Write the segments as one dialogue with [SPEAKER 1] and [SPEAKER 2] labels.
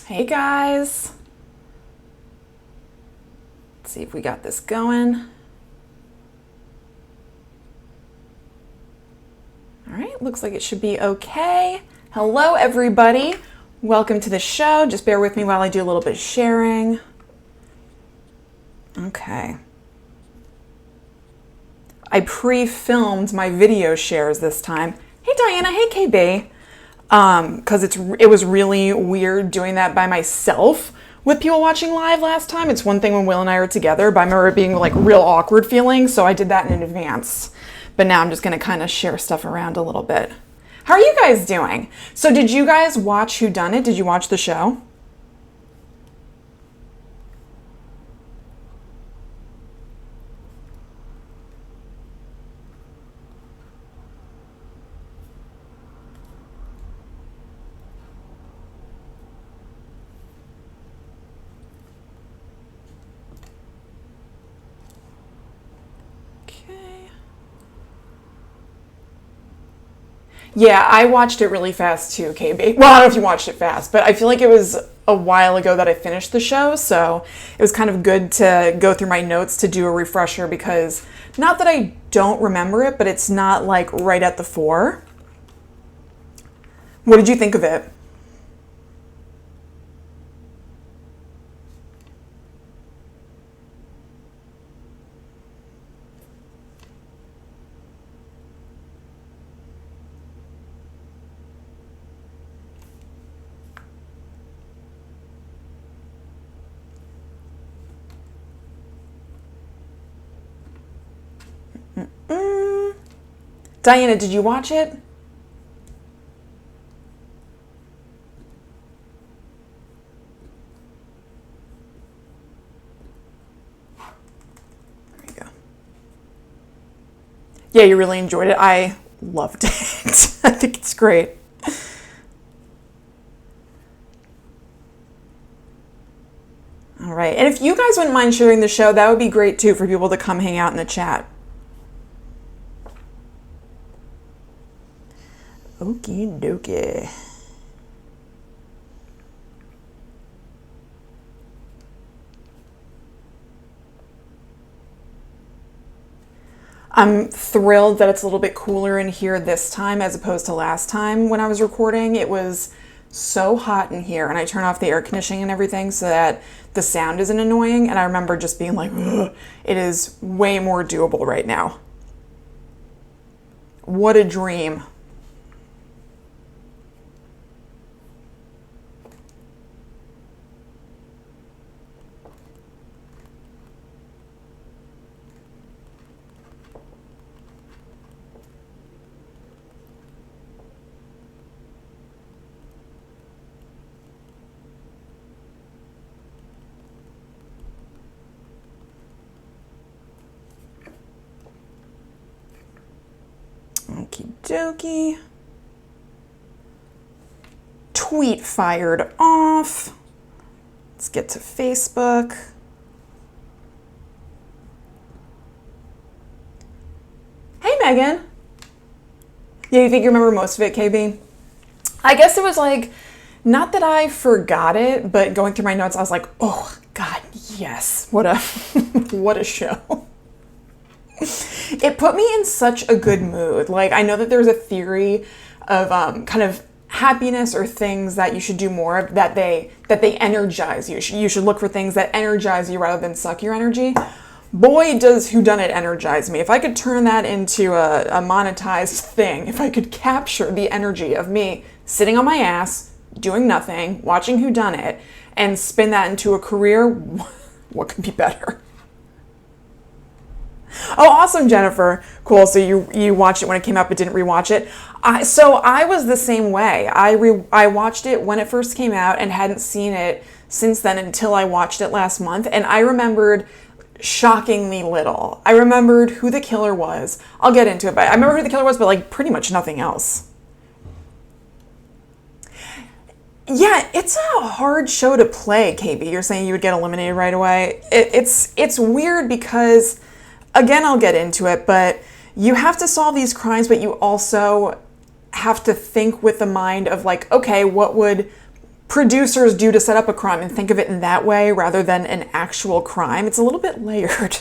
[SPEAKER 1] Hey guys. Let's see if we got this going. All right, looks like it should be okay. Hello everybody. Welcome to the show. Just bear with me while I do a little bit of sharing. Okay. I pre-filmed my video shares this time. Hey Diana, hey KB. Because it was really weird doing that by myself with people watching live last time. It's one thing when Will and I are together, but I remember it being like real awkward feeling, so I did that in advance. But now I'm just gonna kind of share stuff around a little bit. How are you guys doing? So did you guys watch Whodunnit? Did you watch the show? Yeah, I watched it really fast too, KB. Well, I don't know if you watched it fast, but I feel like it was a while ago that I finished the show, so it was kind of good to go through my notes to do a refresher because not that I don't remember it, but it's not like right at the fore. What did you think of it? Diana, did you watch it? There you go. Yeah, you really enjoyed it. I loved it. I think it's great. All right. And if you guys wouldn't mind sharing the show, that would be great too for people to come hang out in the chat. Okie dokie. I'm thrilled that it's a little bit cooler in here this time as opposed to last time when I was recording. It was so hot in here, and I turned off the air conditioning and everything so that the sound isn't annoying, and I remember just being like, ugh, it is way more doable right now. What a dream. Okie dokie. Tweet fired off. Let's get to Facebook. Hey, Megan. Yeah, you think you remember most of it, KB? I guess it was like, not that I forgot it, but going through my notes, I was like, oh, God, yes. What a, what a show. It put me in such a good mood. Like, I know that there's a theory of kind of happiness or things that you should do more of, that they energize you. You should look for things that energize you rather than suck your energy. Boy, does Whodunnit energize me. If I could turn that into a monetized thing, if I could capture the energy of me sitting on my ass, doing nothing, watching Whodunnit, and spin that into a career, what could be better? Oh, awesome, Jennifer. Cool. So you watched it when it came out but didn't rewatch it. So I was the same way. I watched it when it first came out and hadn't seen it since then until I watched it last month. And I remembered shockingly little. I remembered who the killer was. I'll get into it, but I remember who the killer was, but like pretty much nothing else. Yeah, it's a hard show to play, KB. You're saying you would get eliminated right away. It's weird because, again, I'll get into it, but you have to solve these crimes, but you also have to think with the mind of like, okay, what would producers do to set up a crime and think of it in that way rather than an actual crime. It's a little bit layered.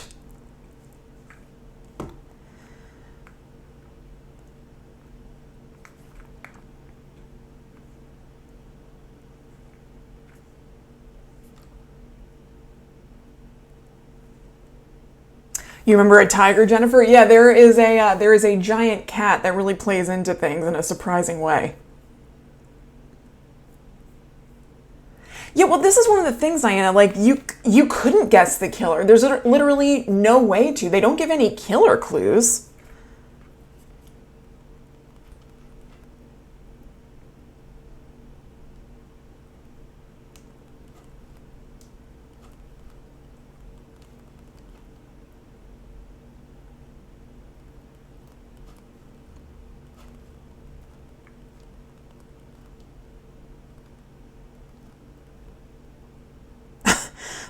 [SPEAKER 1] You remember a tiger, Jennifer? Yeah, there is a giant cat that really plays into things in a surprising way. Yeah, well, this is one of the things, Diana. Like, you couldn't guess the killer. There's literally no way to. They don't give any killer clues.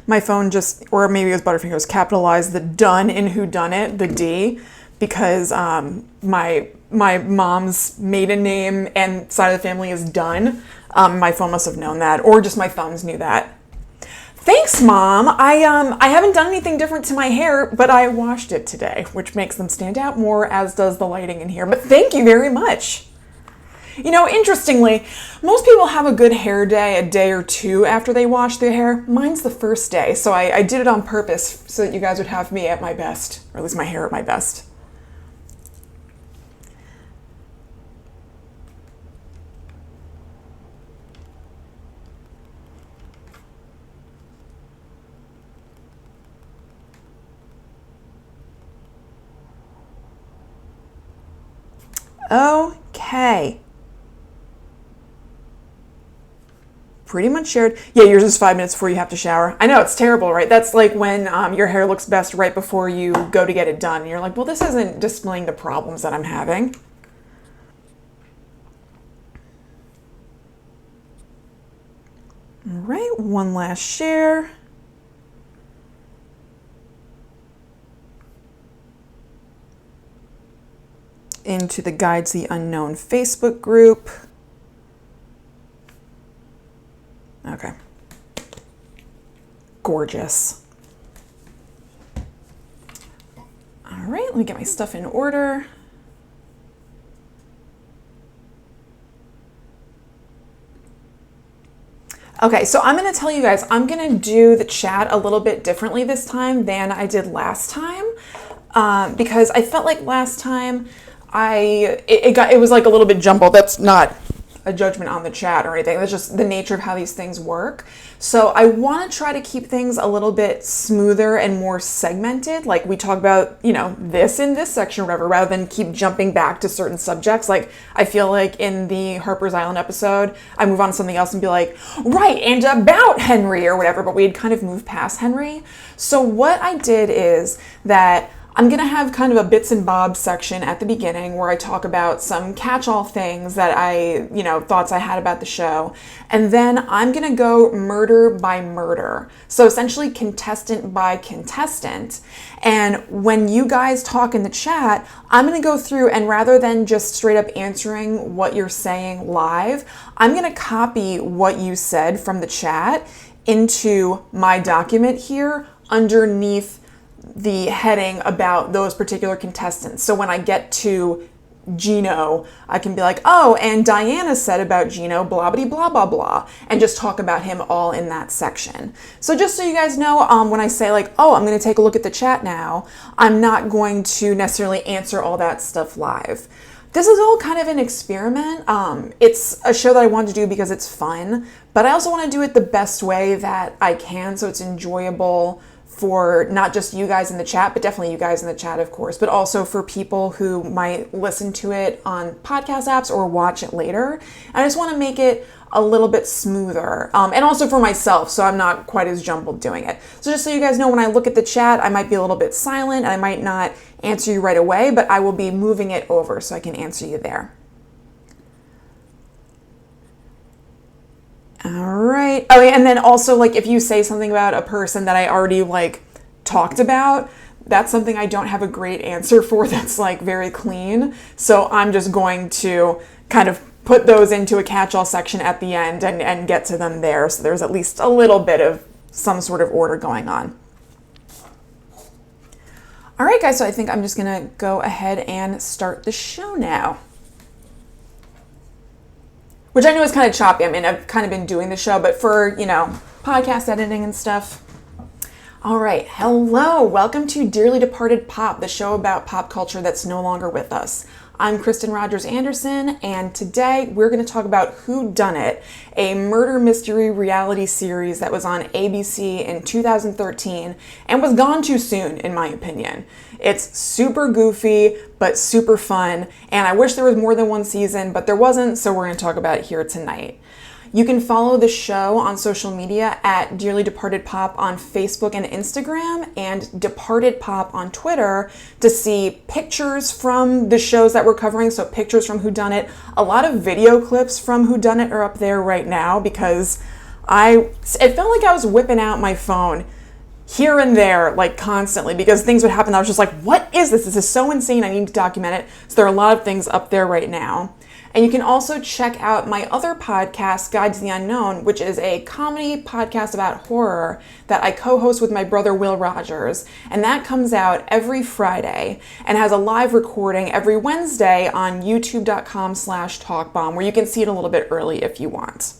[SPEAKER 1] My phone just, or maybe it was Butterfingers, capitalized the done in Whodunnit, the D, because my mom's maiden name and side of the family is Dunn. My phone must have known that, or just my thumbs knew that. Thanks, Mom. I haven't done anything different to my hair, but I washed it today, which makes them stand out more, as does the lighting in here. But thank you very much. You know, interestingly, most people have a good hair day a day or two after they wash their hair. Mine's the first day, so I did it on purpose so that you guys would have me at my best, or at least my hair at my best. Okay. Pretty much shared. Yeah, yours is 5 minutes before you have to shower. I know, it's terrible, right? That's like when your hair looks best right before you go to get it done. And you're like, well, this isn't displaying the problems that I'm having. All right, one last share. Into the Guides the Unknown Facebook group. Okay. Gorgeous. All right, let me get my stuff in order. Okay, so I'm going to tell you guys, I'm going to do the chat a little bit differently this time than I did last time, because I felt like last time it was like a little bit jumbled. That's not a judgment on the chat or anything. That's just the nature of how these things work. So I want to try to keep things a little bit smoother and more segmented. Like we talk about, you know, this in this section or whatever, rather than keep jumping back to certain subjects. Like I feel like in the Harper's Island episode, I move on to something else and be like, right, and about Henry or whatever, but we had kind of moved past Henry. So what I did is that I'm going to have kind of a bits and bobs section at the beginning where I talk about some catch-all things that thoughts I had about the show. And then I'm going to go murder by murder. So essentially contestant by contestant. And when you guys talk in the chat, I'm going to go through and rather than just straight up answering what you're saying live, I'm going to copy what you said from the chat into my document here underneath the heading about those particular contestants. So when I get to Gino, I can be like, oh, and Diana said about Gino, blah, blah, blah, blah, blah, and just talk about him all in that section. So just so you guys know, when I say like, oh, I'm going to take a look at the chat now, I'm not going to necessarily answer all that stuff live. This is all kind of an experiment. It's a show that I wanted to do because it's fun, but I also want to do it the best way that I can so it's enjoyable for not just you guys in the chat, but definitely you guys in the chat, of course, but also for people who might listen to it on podcast apps or watch it later. I just want to make it a little bit smoother, and also for myself, so I'm not quite as jumbled doing it. So just so you guys know, when I look at the chat, I might be a little bit silent, and I might not answer you right away, but I will be moving it over so I can answer you there. All right. Oh, yeah, and then also, like, if you say something about a person that I already, like, talked about, that's something I don't have a great answer for that's, like, very clean. So I'm just going to kind of put those into a catch-all section at the end and get to them there. So there's at least a little bit of some sort of order going on. All right, guys, so I think I'm just gonna go ahead and start the show now. Which I know is kind of choppy. I mean, I've kind of been doing the show, but for, podcast editing and stuff. All right, hello, welcome to Dearly Departed Pop, the show about pop culture that's no longer with us. I'm Kristen Rogers Anderson, and today we're going to talk about Whodunnit, a murder mystery reality series that was on ABC in 2013 and was gone too soon, in my opinion. It's super goofy, but super fun, and I wish there was more than one season, but there wasn't, so we're going to talk about it here tonight. You can follow the show on social media at Dearly Departed Pop on Facebook and Instagram, and Departed Pop on Twitter to see pictures from the shows that we're covering, so pictures from Whodunnit. A lot of video clips from Whodunnit are up there right now because it felt like I was whipping out my phone here and there, like constantly, because things would happen. I was just like, what is this? This is so insane. I need to document it. So there are a lot of things up there right now. And you can also check out my other podcast, Guide to the Unknown, which is a comedy podcast about horror that I co-host with my brother, Will Rogers. And that comes out every Friday and has a live recording every Wednesday on youtube.com/talkbomb, where you can see it a little bit early if you want.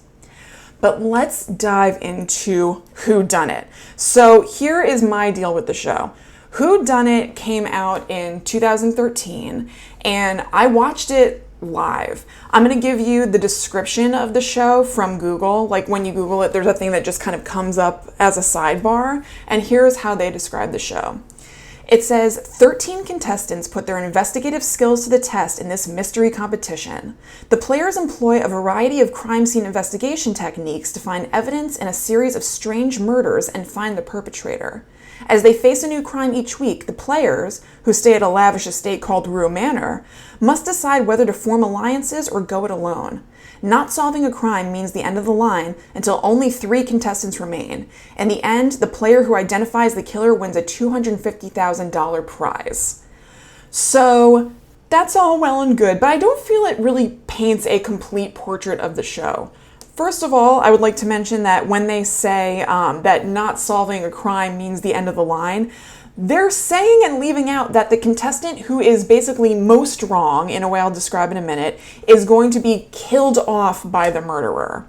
[SPEAKER 1] But let's dive into Whodunnit. So here is my deal with the show. Whodunnit came out in 2013, and I watched it live. I'm going to give you the description of the show from Google. Like when you Google it, there's a thing that just kind of comes up as a sidebar, and here's how they describe the show. It says, 13 contestants put their investigative skills to the test in this mystery competition. The players employ a variety of crime scene investigation techniques to find evidence in a series of strange murders and find the perpetrator. As they face a new crime each week, the players, who stay at a lavish estate called Rue Manor, must decide whether to form alliances or go it alone. Not solving a crime means the end of the line until only 3 contestants remain. In the end, the player who identifies the killer wins a $250,000 prize. So that's all well and good, but I don't feel it really paints a complete portrait of the show. First of all, I would like to mention that when they say that not solving a crime means the end of the line, they're saying and leaving out that the contestant who is basically most wrong, in a way I'll describe in a minute, is going to be killed off by the murderer.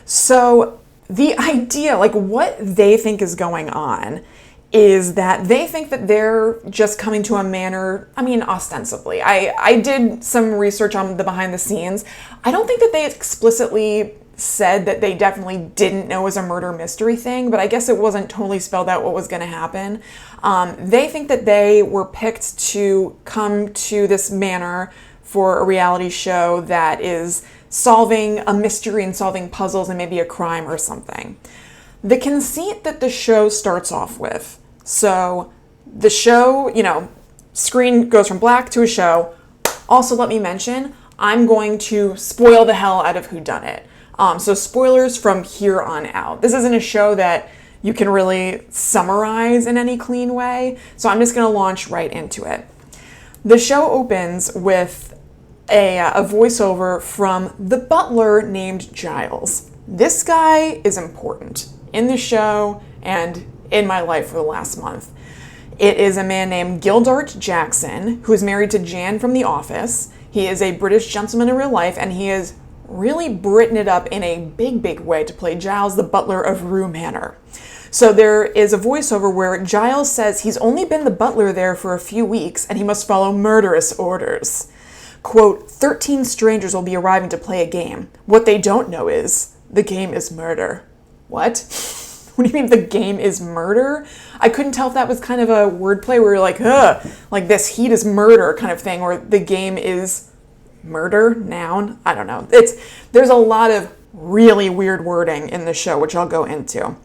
[SPEAKER 1] So the idea, like what they think is going on, is that they think that they're just coming to a manor, I mean, ostensibly. I did some research on the behind the scenes. I don't think that they explicitly said that they definitely didn't know it was a murder mystery thing, but I guess it wasn't totally spelled out what was going to happen. They think that they were picked to come to this manor for a reality show that is solving a mystery and solving puzzles and maybe a crime or something. The conceit that the show starts off with. So the show, screen goes from black to a show. Also, let me mention, I'm going to spoil the hell out of Whodunnit. So spoilers from here on out. This isn't a show that you can really summarize in any clean way, so I'm just going to launch right into it. The show opens with a voiceover from the butler named Giles. This guy is important in the show and in my life for the last month. It is a man named Gildart Jackson, who is married to Jan from The Office. He is a British gentleman in real life, and he is really Britain it up in a big, big way to play Giles, the butler of Rue Manor. So there is a voiceover where Giles says he's only been the butler there for a few weeks and he must follow murderous orders. Quote, 13 strangers will be arriving to play a game. What they don't know is, the game is murder. What? What do you mean the game is murder? I couldn't tell if that was kind of a wordplay where you're like, like this heat is murder kind of thing, or the game is murder, noun. I don't know. There's a lot of really weird wording in the show, which I'll go into.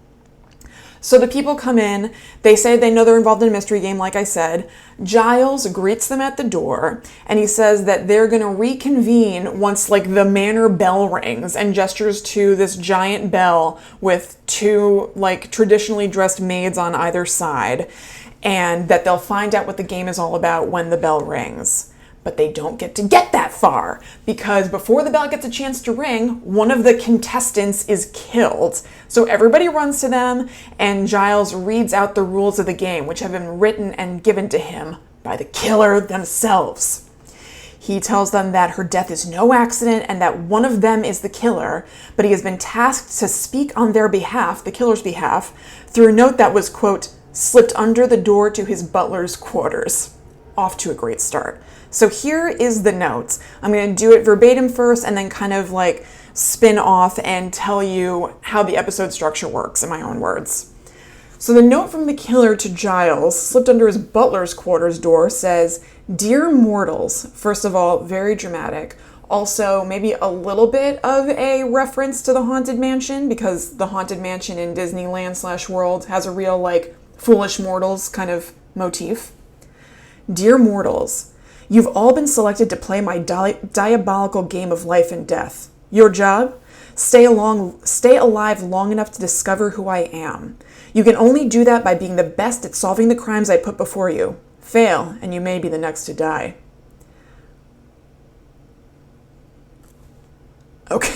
[SPEAKER 1] So the people come in, they say they know they're involved in a mystery game, like I said. Giles greets them at the door, and he says that they're going to reconvene once, the manor bell rings, and gestures to this giant bell with 2, traditionally dressed maids on either side, and that they'll find out what the game is all about when the bell rings. But they don't get to get that far because before the bell gets a chance to ring, one of the contestants is killed. So everybody runs to them and Giles reads out the rules of the game, which have been written and given to him by the killer themselves. He tells them that her death is no accident and that one of them is the killer, but he has been tasked to speak on their behalf, the killer's behalf, through a note that was, quote, slipped under the door to his butler's quarters. Off to a great start. So here is the notes. I'm going to do it verbatim first and then kind of like spin off and tell you how the episode structure works in my own words. So the note from the killer to Giles, slipped under his butler's quarters door, says, "Dear mortals," first of all, very dramatic. Also, maybe a little bit of a reference to the Haunted Mansion because the Haunted Mansion in Disneyland/World has a real like foolish mortals kind of motif. "Dear mortals, you've all been selected to play my diabolical game of life and death. Your job? Stay alive long enough to discover who I am. You can only do that by being the best at solving the crimes I put before you. Fail, and you may be the next to die." Okay.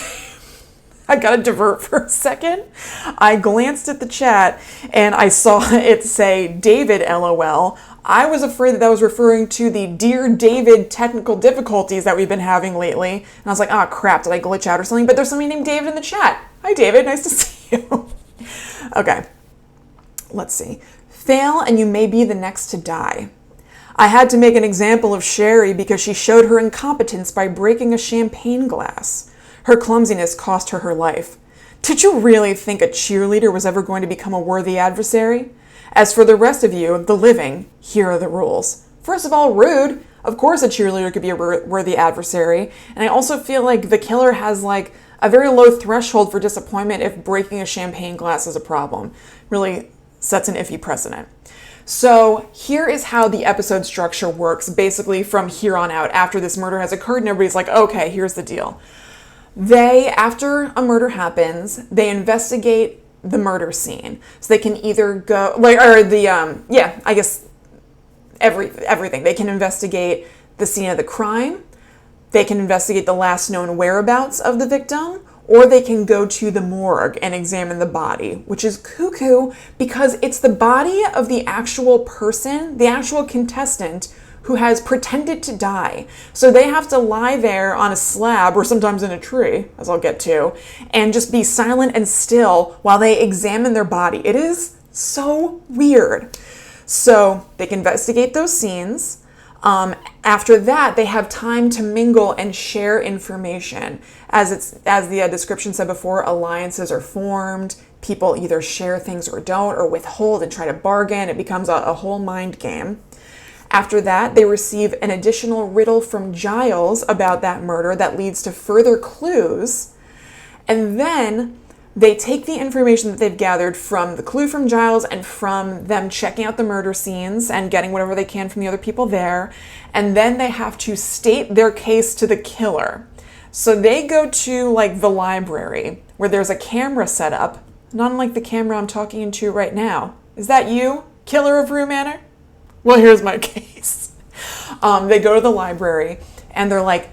[SPEAKER 1] I gotta divert for a second. I glanced at the chat and I saw it say David LOL. I was afraid that was referring to the Dear David technical difficulties that we've been having lately. And I was like, oh crap, did I glitch out or something? But there's somebody named David in the chat. Hi David, nice to see you. Okay, let's see. Fail and you may be the next to die. I had to make an example of Sherry because she showed her incompetence by breaking a champagne glass. Her clumsiness cost her her life. Did you really think a cheerleader was ever going to become a worthy adversary? As for the rest of you, the living, here are the rules. First of all, rude. Of course a cheerleader could be a worthy adversary. And I also feel like the killer has like a very low threshold for disappointment if breaking a champagne glass is a problem. Really sets an iffy precedent. So here is how the episode structure works, basically from here on out. After this murder has occurred and everybody's like, okay, here's the deal. After a murder happens, they investigate the murder scene. So they can either go, everything. They can investigate the scene of the crime, they can investigate the last known whereabouts of the victim, or they can go to the morgue and examine the body, which is cuckoo because it's the body of the actual person, the actual contestant, who has pretended to die. So they have to lie there on a slab or sometimes in a tree, as I'll get to, and just be silent and still while they examine their body. It is so weird. So they can investigate those scenes. After that, they have time to mingle and share information. As the description said before, alliances are formed. People either share things or don't, or withhold and try to bargain. It becomes a whole mind game. After that, they receive an additional riddle from Giles about that murder that leads to further clues. And then they take the information that they've gathered from the clue from Giles and from them checking out the murder scenes and getting whatever they can from the other people there. And then they have to state their case to the killer. So they go to like the library where there's a camera set up, not unlike the camera I'm talking into right now. Is that you, killer of Rue Manor? Well, here's my case. They go to the library and they're like,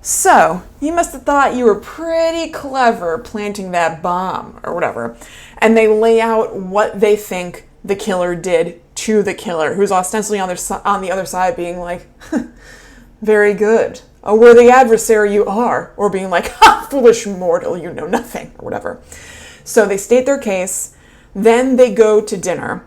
[SPEAKER 1] so you must have thought you were pretty clever planting that bomb or whatever. And they lay out what they think the killer did to the killer, who's ostensibly on the other side being like, very good, a worthy adversary you are, or being like, foolish mortal, you know nothing, or whatever. So they state their case, then they go to dinner.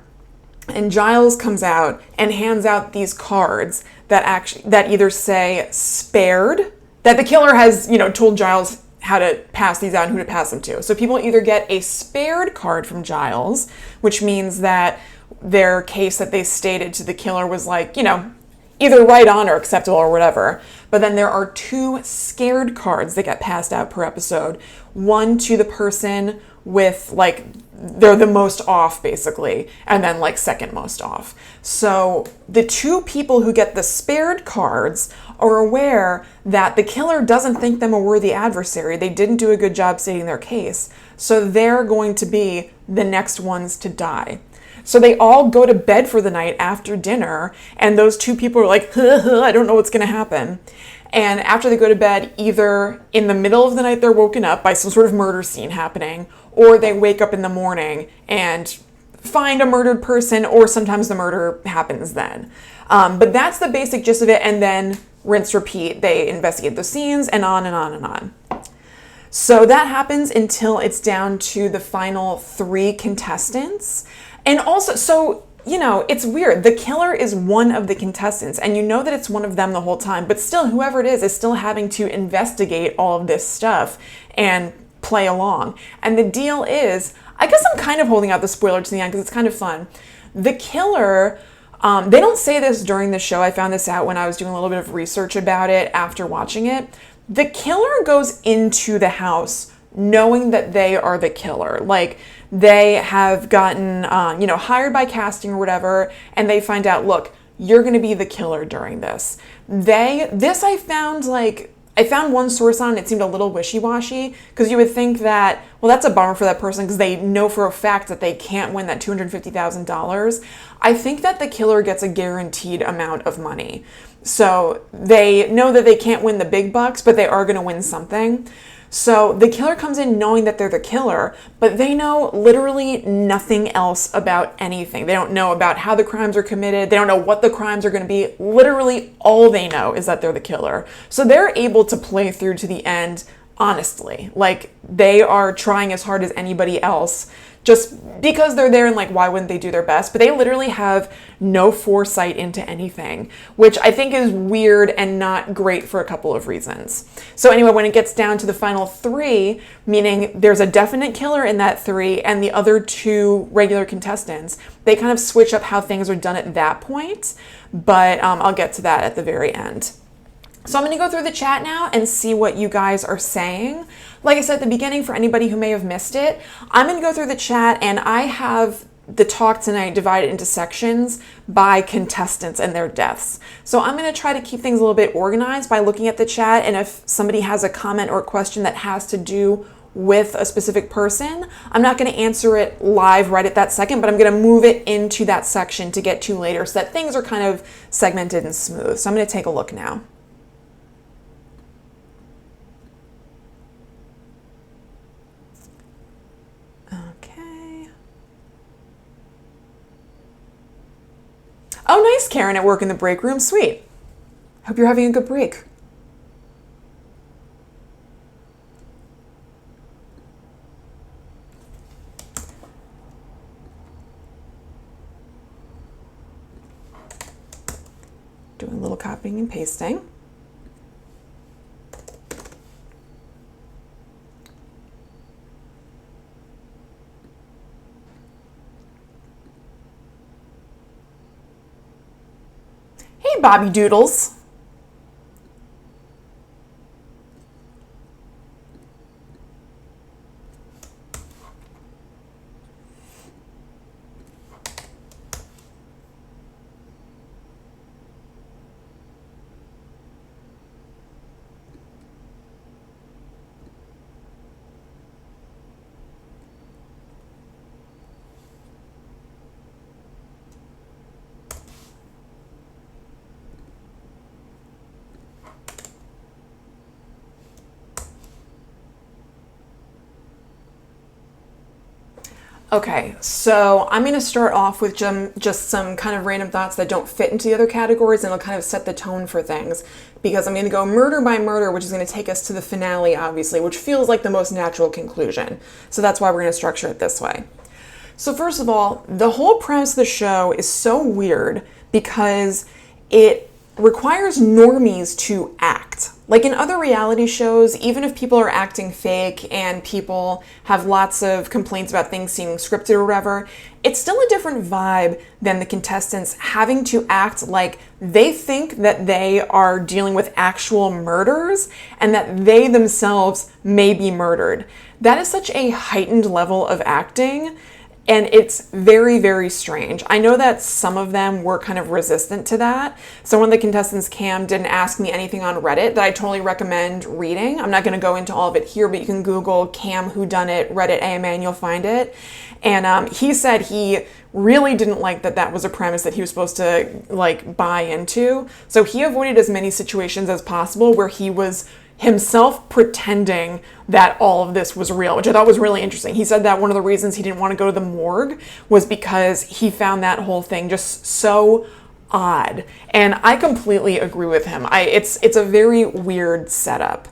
[SPEAKER 1] And Giles comes out and hands out these cards that either say spared, that the killer has, told Giles how to pass these out and who to pass them to. So people either get a spared card from Giles, which means that their case that they stated to the killer was like, either right on or acceptable or whatever. But then there are 2 scared cards that get passed out per episode. One to the person with like, they're the most off basically, and then like second most off. So the 2 people who get the spared cards are aware that the killer doesn't think them a worthy adversary. They didn't do a good job stating their case. So they're going to be the next ones to die. So they all go to bed for the night after dinner, and those two people are like, I don't know what's going to happen. And after they go to bed, either in the middle of the night they're woken up by some sort of murder scene happening, or they wake up in the morning and find a murdered person, or sometimes the murder happens then. But that's the basic gist of it, and then rinse, repeat. They investigate the scenes, and on and on and on. So that happens until it's down to the final 3 contestants. And also, so, you know, it's weird. The killer is one of the contestants, and you know that it's one of them the whole time, but still, whoever it is still having to investigate all of this stuff and play along. And the deal is, I guess I'm kind of holding out the spoiler to the end because it's kind of fun. The killer, they don't say this during the show. I found this out when I was doing a little bit of research about it after watching it. The killer goes into the house knowing that they are the killer. Like, they have gotten, hired by casting or whatever, and they find out, look, you're going to be the killer during this. I found one source on it, it seemed a little wishy-washy, because you would think that, well, that's a bummer for that person because they know for a fact that they can't win that $250,000. I think that the killer gets a guaranteed amount of money. So they know that they can't win the big bucks, but they are going to win something. So the killer comes in knowing that they're the killer, but they know literally nothing else about anything. They don't know about how the crimes are committed. They don't know what the crimes are going to be. Literally all they know is that they're the killer. So they're able to play through to the end honestly. Like, they are trying as hard as anybody else just because they're there, and like, why wouldn't they do their best? But they literally have no foresight into anything, which I think is weird and not great for a couple of reasons. So anyway, when it gets down to the final 3, meaning there's a definite killer in that 3 and the other 2 regular contestants, they kind of switch up how things are done at that point, but I'll get to that at the very end. So I'm going to go through the chat now and see what you guys are saying. Like I said at the beginning, for anybody who may have missed it, I'm going to go through the chat, and I have the talk tonight divided into sections by contestants and their deaths. So I'm going to try to keep things a little bit organized by looking at the chat, and if somebody has a comment or a question that has to do with a specific person, I'm not going to answer it live right at that second, but I'm going to move it into that section to get to later so that things are kind of segmented and smooth. So I'm going to take a look now. Oh, nice, Karen, at work in the break room. Sweet. Hope you're having a good break. Doing a little copying and pasting. Hey, Bobby Doodles. Okay, so I'm going to start off with just some kind of random thoughts that don't fit into the other categories, and it'll kind of set the tone for things, because I'm going to go murder by murder, which is going to take us to the finale, obviously, which feels like the most natural conclusion. So that's why we're going to structure it this way. So first of all, the whole premise of the show is so weird because it requires normies to act. Like in other reality shows, even if people are acting fake and people have lots of complaints about things seeming scripted or whatever, it's still a different vibe than the contestants having to act like they think that they are dealing with actual murders and that they themselves may be murdered. That is such a heightened level of acting. And it's very, very strange. I know that some of them were kind of resistant to that. So one of the contestants, Cam, didn't ask me anything on Reddit that I totally recommend reading. I'm not going to go into all of it here, but you can Google Cam Whodunnit Reddit AMA and you'll find it. And he said he really didn't like that was a premise that he was supposed to like buy into. So he avoided as many situations as possible where he was himself pretending that all of this was real, which I thought was really interesting. He said that one of the reasons he didn't want to go to the morgue was because he found that whole thing just so odd. And I completely agree with him. It's a very weird setup.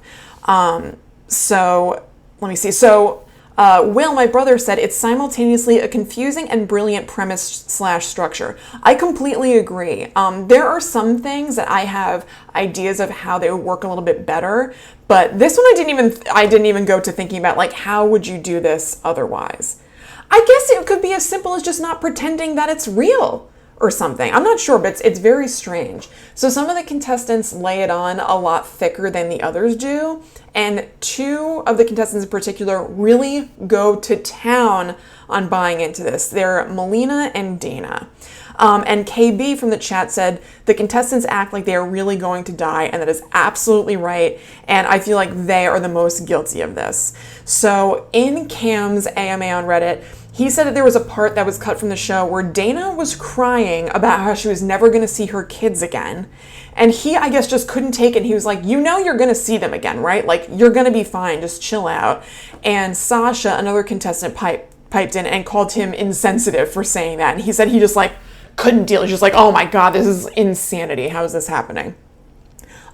[SPEAKER 1] So let me see. So Will, my brother, said it's simultaneously a confusing and brilliant premise / structure. I completely agree. There are some things that I have ideas of how they would work a little bit better, but this one I didn't even go to thinking about like how would you do this otherwise. I guess it could be as simple as just not pretending that it's real or something. I'm not sure, but it's very strange. So some of the contestants lay it on a lot thicker than the others do, and two of the contestants in particular really go to town on buying into this. They're Melina and Dana. And KB from the chat said, the contestants act like they are really going to die, and that is absolutely right, and I feel like they are the most guilty of this. So in Cam's AMA on Reddit, he said that there was a part that was cut from the show where Dana was crying about how she was never going to see her kids again. And he, I guess, just couldn't take it. He was like, you know you're going to see them again, right? Like, you're going to be fine. Just chill out. And Sasha, another contestant, piped in and called him insensitive for saying that. And he said he just, like, couldn't deal. He's just like, oh my God, this is insanity. How is this happening?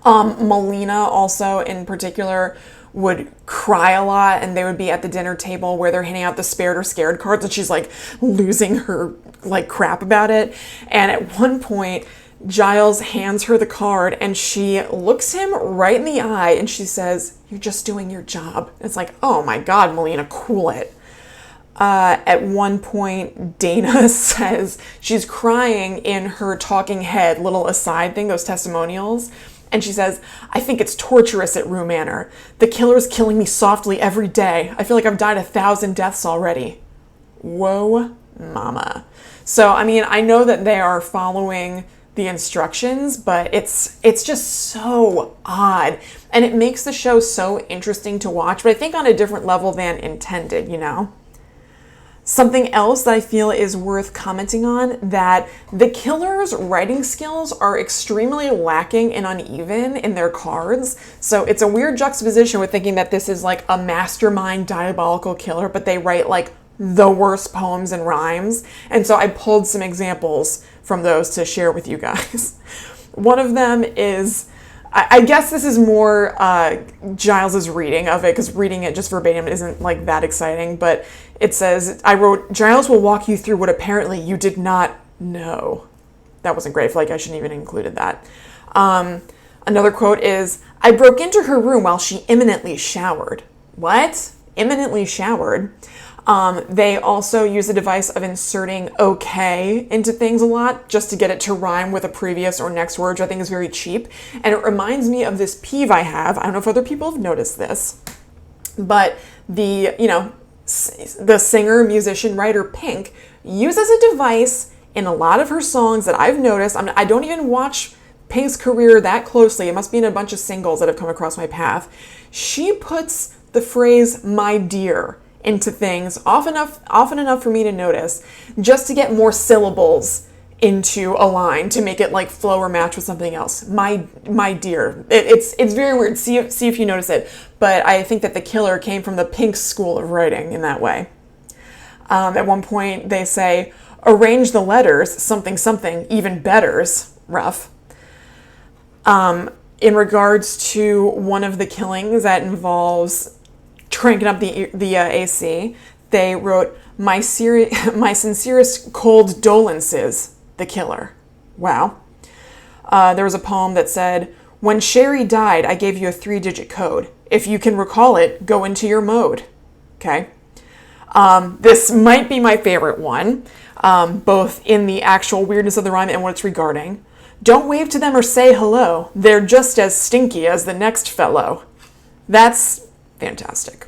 [SPEAKER 1] Melina also, in particular, would cry a lot, and they would be at the dinner table where they're handing out the spared or scared cards, and she's like losing her like crap about it. And at one point, Giles hands her the card and she looks him right in the eye and she says, "You're just doing your job." It's like, oh my God, Melina, cool it. At one point, Dana says she's crying in her talking head little aside thing, those testimonials. And she says, "I think it's torturous at Rue Manor. The killer's killing me softly every day. I feel like I've died 1,000 deaths already." Whoa, mama. So, I mean, I know that they are following the instructions, but it's just so odd. And it makes the show so interesting to watch, but I think on a different level than intended, you know? Something else that I feel is worth commenting on, that the killer's writing skills are extremely lacking and uneven in their cards. So it's a weird juxtaposition with thinking that this is like a mastermind diabolical killer, but they write like the worst poems and rhymes. And so I pulled some examples from those to share with you guys. One of them is, I guess this is more Giles's reading of it, because reading it just verbatim isn't like that exciting, but it says, I wrote, "Giles will walk you through what apparently you did not know." That wasn't great. I feel like I shouldn't even included that. Another quote is, "I broke into her room while she imminently showered." What? Imminently showered? They also use the device of inserting "okay" into things a lot just to get it to rhyme with a previous or next word, which I think is very cheap. And it reminds me of this peeve I have. I don't know if other people have noticed this, but the singer, musician, writer Pink uses a device in a lot of her songs that I've noticed. I don't even watch Pink's career that closely. It must be in a bunch of singles that have come across my path. She puts the phrase "my dear" into things often enough for me to notice, just to get more syllables into a line to make it like flow or match with something else. My dear. It's very weird. See if you notice it. But I think that the killer came from the Pink school of writing in that way. At one point they say, "Arrange the letters, something, something, even betters." Rough. In regards to one of the killings that involves cranking up the AC, they wrote, my sincerest cold dolences, the killer." Wow. There was a poem that said, "When Sherry died, I gave you a 3-digit code. If you can recall it, go into your mode." Okay. This might be my favorite one, both in the actual weirdness of the rhyme and what it's regarding. "Don't wave to them or say hello. They're just as stinky as the next fellow." That's fantastic.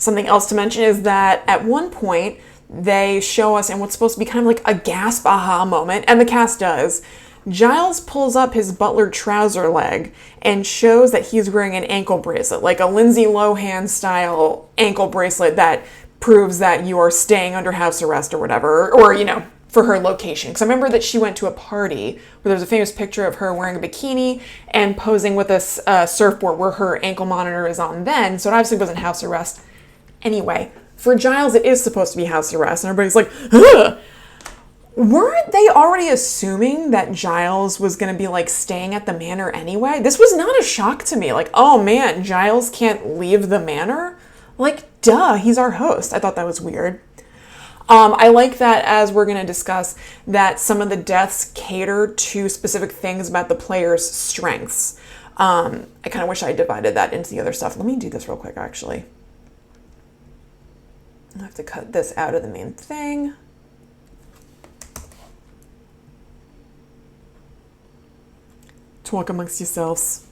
[SPEAKER 1] Something else to mention is that at one point they show us in what's supposed to be kind of like a gasp aha moment, and the cast does. Giles pulls up his butler trouser leg and shows that he's wearing an ankle bracelet, like a Lindsay Lohan style ankle bracelet that proves that you are staying under house arrest or whatever, or, you know, for her location. Because I remember that she went to a party where there was a famous picture of her wearing a bikini and posing with a surfboard where her ankle monitor is on then, so it obviously wasn't house arrest. Anyway, for Giles, it is supposed to be house arrest, and everybody's like, ugh! Weren't they already assuming that Giles was going to be, like, staying at the manor anyway? This was not a shock to me. Like, oh man, Giles can't leave the manor? Like, duh, he's our host. I thought that was weird. I like that, as we're going to discuss, that some of the deaths cater to specific things about the player's strengths. I kind of wish I divided that into the other stuff. Let me do this real quick, actually. I have to cut this out of the main thing. Talk amongst yourselves.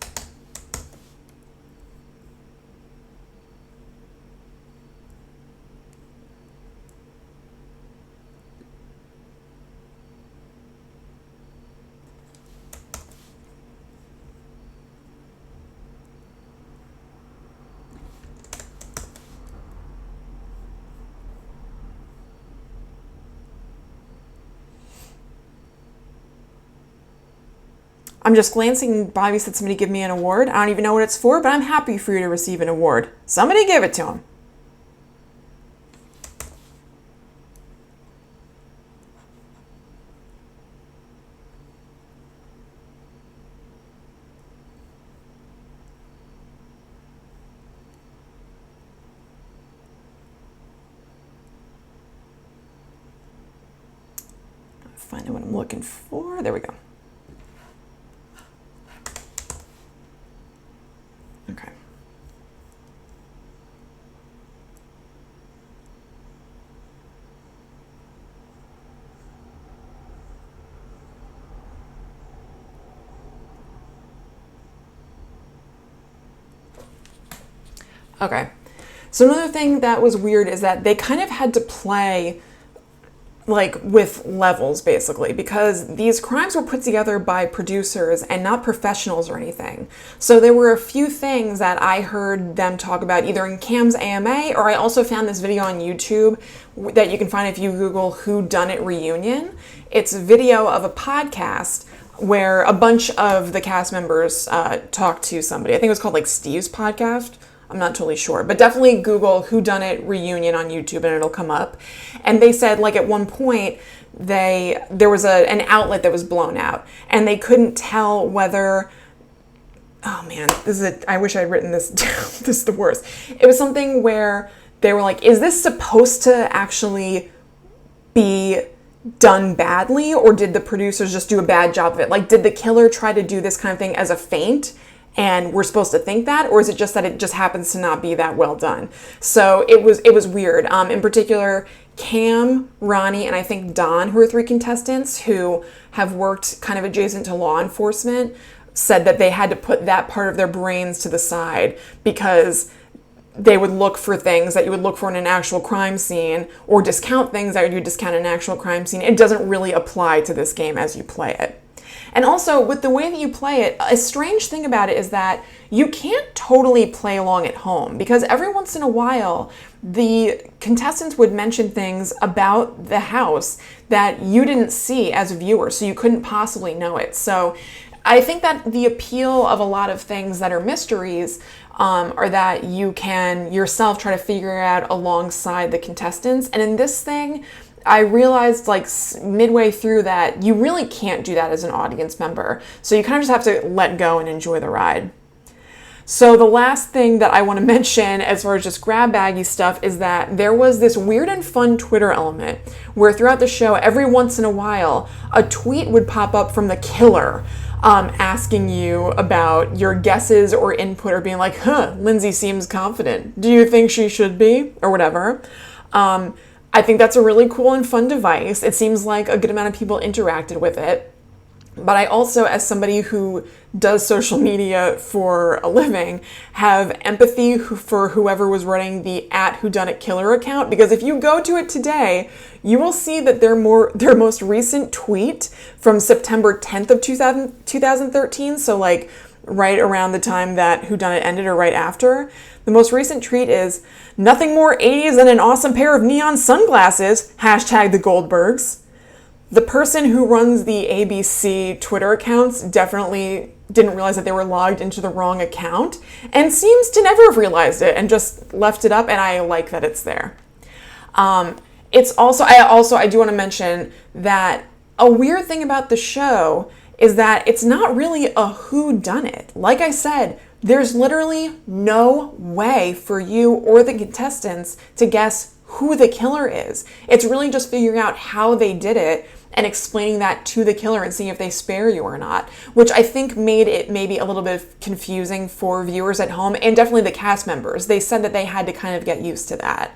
[SPEAKER 1] I'm just glancing. Bobby said somebody give me an award. I don't even know what it's for, but I'm happy for you to receive an award. Somebody give it to him. Find out what I'm looking for. There we go. Okay. Okay. So another thing that was weird is that they kind of had to play like with levels, basically, because these crimes were put together by producers and not professionals or anything. So there were a few things that I heard them talk about either in Cam's AMA, or I also found this video on YouTube that you can find if you Google Whodunnit Reunion. It's a video of a podcast where a bunch of the cast members talk to somebody. I think it was called like Steve's Podcast. I'm not totally sure, but definitely Google Whodunnit Reunion on YouTube and it'll come up. And they said, like, at one point there was an outlet that was blown out and they couldn't tell whether, oh man, I wish I'd written this down. This is the worst. It was something where they were like, is this supposed to actually be done badly, or did the producers just do a bad job of it? Like, did the killer try to do this kind of thing as a feint and we're supposed to think that, or is it just that it just happens to not be that well done? So it was weird. In particular, Cam, Ronnie, and I think Don, who are 3 contestants who have worked kind of adjacent to law enforcement, said that they had to put that part of their brains to the side because they would look for things that you would look for in an actual crime scene, or discount things that you would discount in an actual crime scene. It doesn't really apply to this game as you play it. And also, with the way that you play it, a strange thing about it is that you can't totally play along at home, because every once in a while, the contestants would mention things about the house that you didn't see as a viewer, so you couldn't possibly know it. So I think that the appeal of a lot of things that are mysteries are that you can yourself try to figure out alongside the contestants. And in this thing, I realized like midway through that you really can't do that as an audience member. So you kind of just have to let go and enjoy the ride. So the last thing that I want to mention as far as just grab baggy stuff is that there was this weird and fun Twitter element where throughout the show, every once in a while, a tweet would pop up from the killer asking you about your guesses or input, or being like, Lindsay seems confident. Do you think she should be? Or whatever. I think that's a really cool and fun device. It seems like a good amount of people interacted with it. But I also, as somebody who does social media for a living, have empathy for whoever was running the @Whodunnit account, because if you go to it today, you will see that their most recent tweet from September 10th of 2013, so like right around the time that Whodunnit ended or right after, the most recent tweet is, "Nothing more 80s than an awesome pair of neon sunglasses, hashtag the Goldbergs." The person who runs the ABC Twitter accounts definitely didn't realize that they were logged into the wrong account and seems to never have realized it and just left it up, and I like that it's there. It's also, I do want to mention that a weird thing about the show is that it's not really a whodunit. Like I said, there's literally no way for you or the contestants to guess who the killer is. It's really just figuring out how they did it and explaining that to the killer and seeing if they spare you or not, which I think made it maybe a little bit confusing for viewers at home and definitely the cast members. They said that they had to kind of get used to that.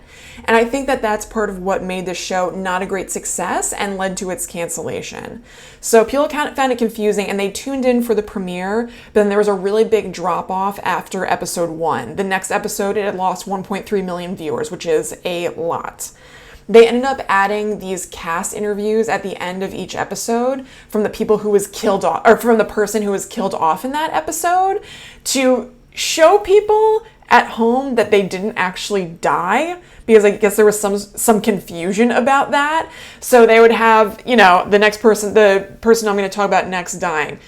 [SPEAKER 1] And I think that that's part of what made the show not a great success and led to its cancellation. So people found it confusing and they tuned in for the premiere, but then there was a really big drop off after episode 1. The next episode, it had lost 1.3 million viewers, which is a lot. They ended up adding these cast interviews at the end of each episode from the people who was killed off, or from the person who was killed off in that episode, to show people at home that they didn't actually die, because I guess there was some confusion about that. So they would have, the person I'm going to talk about next dying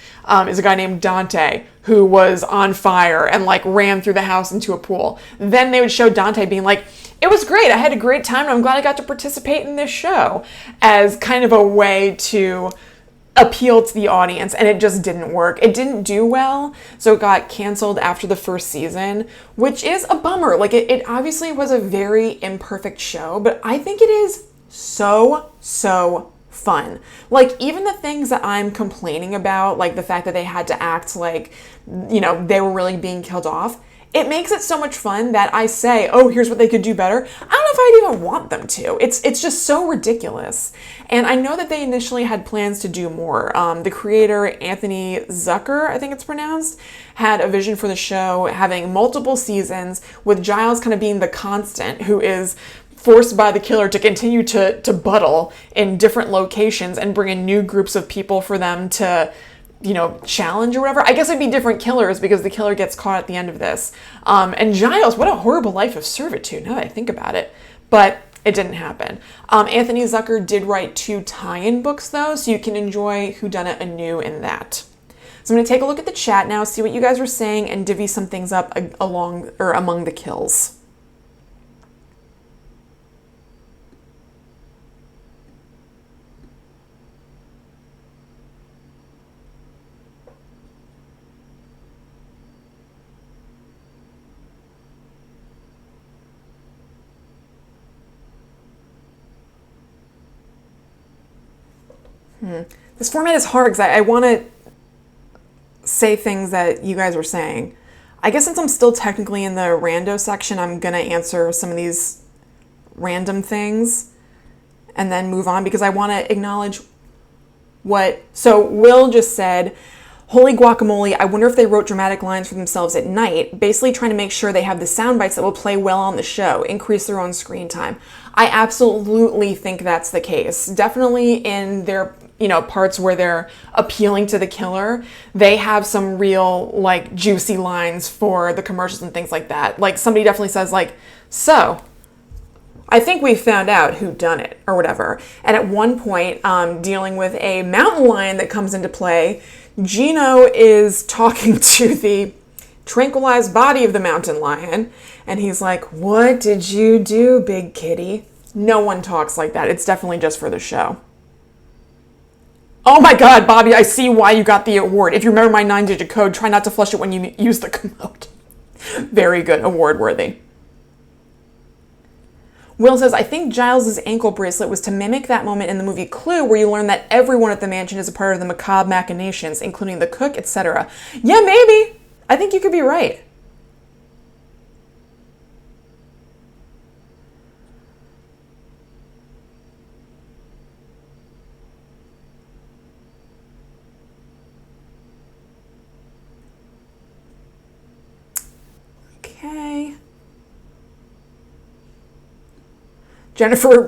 [SPEAKER 1] is a guy named Dante, who was on fire and like ran through the house into a pool. Then they would show Dante being like, "It was great. I had a great time and I'm glad I got to participate in this show," as kind of a way to appeal to the audience, and it just didn't work. It didn't do well, so it got canceled after the first season, which is a bummer. Like, it obviously was a very imperfect show, but I think it is so fun. Like, even the things that I'm complaining about, like the fact that they had to act like, they were really being killed off, it makes it so much fun that I say, oh, here's what they could do better. I don't know if I'd even want them to. It's just so ridiculous. And I know that they initially had plans to do more. The creator, Anthony Zucker, I think it's pronounced, had a vision for the show having multiple seasons, with Giles kind of being the constant who is forced by the killer to continue to buttle in different locations and bring in new groups of people for them to challenge or whatever. I guess it'd be different killers because the killer gets caught at the end of this. And Giles, what a horrible life of servitude, now that I think about it. But it didn't happen. Anthony Zucker did write 2 tie-in books, though, so you can enjoy Whodunnit anew in that. So I'm going to take a look at the chat now, see what you guys were saying, and divvy some things up among the kills. This format is hard because I want to say things that you guys were saying. I guess since I'm still technically in the rando section, I'm going to answer some of these random things and then move on because I want to acknowledge what... So Will just said, "Holy guacamole, I wonder if they wrote dramatic lines for themselves at night, basically trying to make sure they have the sound bites that will play well on the show, increase their own screen time." I absolutely think that's the case. Definitely in their, parts where they're appealing to the killer, they have some real, like, juicy lines for the commercials and things like that. Like, somebody definitely says, like, "So, I think we found out who done it," or whatever. And at one point, dealing with a mountain lion that comes into play, Gino is talking to the tranquilized body of the mountain lion, and he's like, "What did you do, big kitty?" No one talks like that. It's definitely just for the show. Oh my God, Bobby, I see why you got the award. If you remember my 9-digit code, try not to flush it when you use the commode. Very good, award worthy. Will says, "I think Giles' ankle bracelet was to mimic that moment in the movie Clue where you learn that everyone at the mansion is a part of the macabre machinations, including the cook, etc." Yeah, maybe. I think you could be right. Okay. Jennifer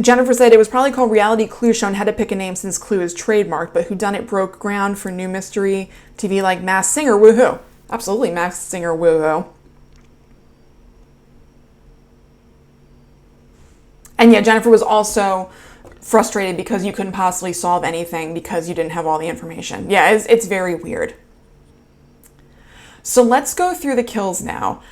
[SPEAKER 1] Jennifer said it was probably called Reality Clue Show and had to pick a name since Clue is trademarked, but Whodunnit broke ground for new mystery TV like Masked Singer. Woohoo. Absolutely, Masked Singer. Woohoo. And yeah, Jennifer was also frustrated because you couldn't possibly solve anything because you didn't have all the information. Yeah, it's very weird. So let's go through the kills now.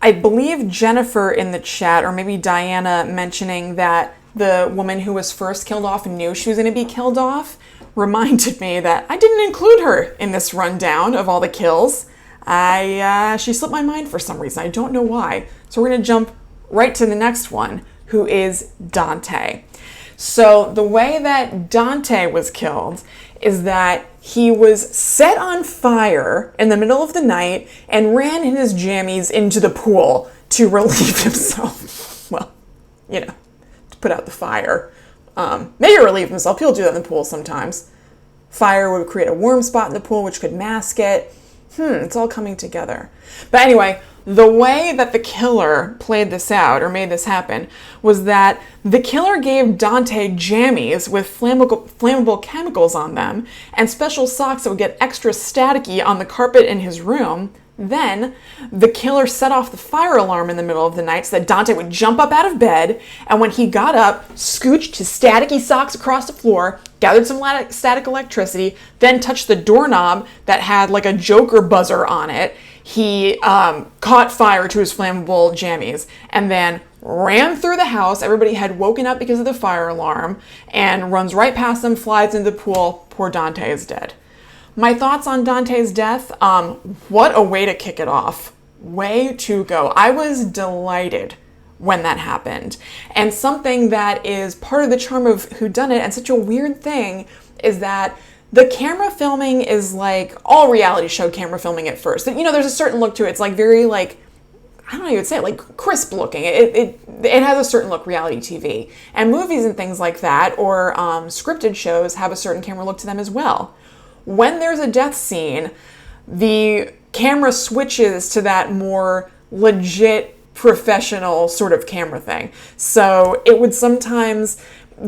[SPEAKER 1] I believe Jennifer in the chat, or maybe Diana mentioning that the woman who was first killed off and knew she was going to be killed off, reminded me that I didn't include her in this rundown of all the kills. She slipped my mind for some reason. I don't know why. So we're going to jump right to the next one, who is Dante. So the way that Dante was killed is that he was set on fire in the middle of the night and ran in his jammies into the pool to relieve himself. Well, to put out the fire. Maybe relieve himself. People do that in the pool sometimes. Fire would create a warm spot in the pool, which could mask it. It's all coming together. But anyway, the way that the killer played this out, or made this happen, was that the killer gave Dante jammies with flammable chemicals on them and special socks that would get extra staticky on the carpet in his room. Then the killer set off the fire alarm in the middle of the night so that Dante would jump up out of bed, and when he got up, scooched his staticky socks across the floor, gathered some static electricity, then touched the doorknob that had like a Joker buzzer on it. He caught fire to his flammable jammies and then ran through the house. Everybody had woken up because of the fire alarm and runs right past them, flies into the pool. Poor Dante is dead. My thoughts on Dante's death, what a way to kick it off. Way to go. I was delighted when that happened. And something that is part of the charm of Whodunnit and such a weird thing is that the camera filming is like all reality show camera filming at first. There's a certain look to it. It's like very I don't know how you would say it, like crisp looking. It has a certain look, reality TV. And movies and things like that, or scripted shows have a certain camera look to them as well. When there's a death scene, the camera switches to that more legit, professional sort of camera thing. So it would sometimes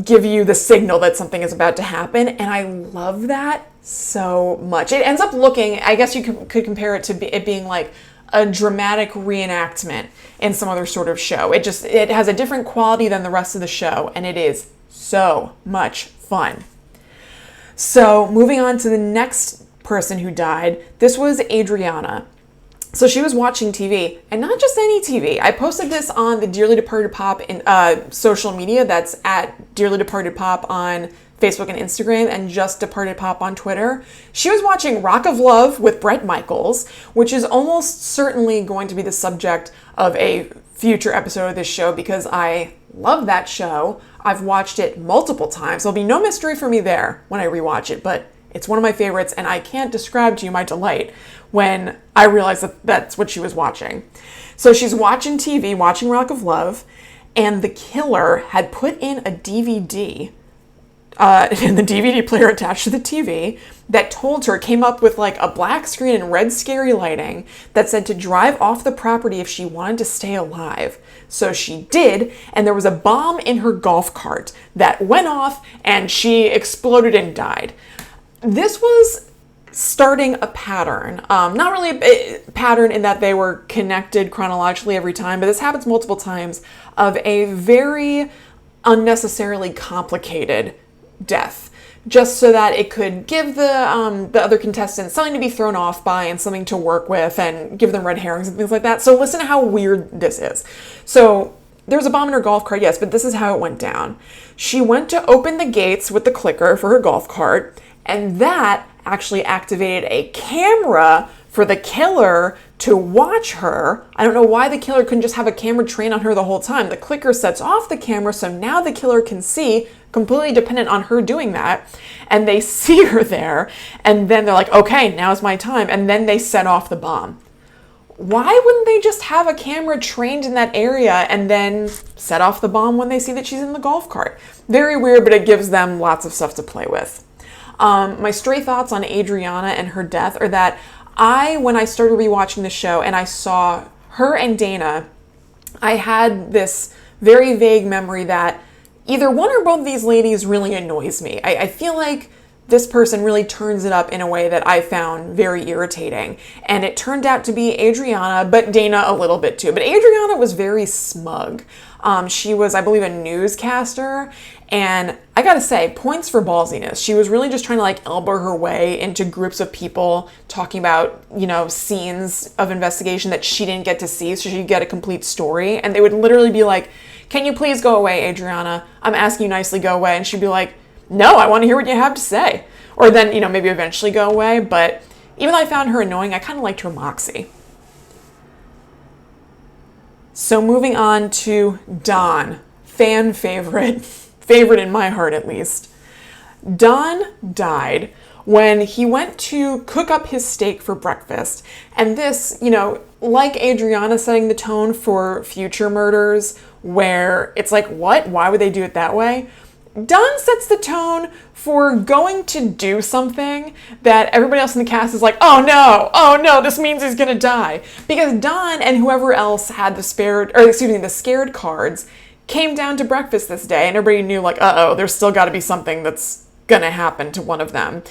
[SPEAKER 1] give you the signal that something is about to happen, and I love that so much. It ends up looking, I guess you could compare it to it being like a dramatic reenactment in some other sort of show. It has a different quality than the rest of the show, and it is so much fun. So moving on to the next person who died, this was Adriana. So she was watching TV, and not just any TV. I posted this on the Dearly Departed Pop in social media. That's at Dearly Departed Pop on Facebook and Instagram, and Just Departed Pop on Twitter. She was watching Rock of Love with Bret Michaels, which is almost certainly going to be the subject of a future episode of this show because I love that show. I've watched it multiple times. There'll be no mystery for me there when I rewatch it, but it's one of my favorites, and I can't describe to you my delight when I realized that that's what she was watching. So she's watching TV, watching Rock of Love, and the killer had put in a DVD in the DVD player attached to the TV that came up with like a black screen and red scary lighting that said to drive off the property if she wanted to stay alive. So she did, and there was a bomb in her golf cart that went off and she exploded and died. This was starting a pattern. Not really a pattern in that they were connected chronologically every time, but this happens multiple times, of a very unnecessarily complicated death, just so that it could give the other contestants something to be thrown off by and something to work with and give them red herrings and things like that. So listen to how weird this is. So there's a bomb in her golf cart, yes, but this is how it went down. She went to open the gates with the clicker for her golf cart, and that actually activated a camera for the killer to watch her. I don't know why the killer couldn't just have a camera trained on her the whole time. The clicker sets off the camera, so now the killer can see, completely dependent on her doing that, and they see her there, and then they're like, okay, now's my time, and then they set off the bomb. Why wouldn't they just have a camera trained in that area and then set off the bomb when they see that she's in the golf cart? Very weird, but it gives them lots of stuff to play with. My stray thoughts on Adriana and her death are that When I started rewatching the show and I saw her and Dana, I had this very vague memory that either one or both of these ladies really annoys me. I feel like this person really turns it up in a way that I found very irritating. And it turned out to be Adriana, but Dana a little bit too. But Adriana was very smug. She was, I believe, a newscaster. And I gotta say, points for ballsiness. She was really just trying to like elbow her way into groups of people talking about, scenes of investigation that she didn't get to see so she could get a complete story. And they would literally be like, "Can you please go away, Adriana? I'm asking you nicely, go away." And she'd be like, "No, I want to hear what you have to say." Or then, maybe eventually go away. But even though I found her annoying, I kind of liked her moxie. So moving on to Don, fan favorite in my heart at least. Don died when he went to cook up his steak for breakfast. And this, like Adriana setting the tone for future murders, where it's like, what? Why would they do it that way? Don sets the tone for going to do something that everybody else in the cast is like, oh no, this means he's gonna die. Because Don and whoever else had the scared cards came down to breakfast this day, and everybody knew like, there's still gotta be something that's gonna happen to one of them.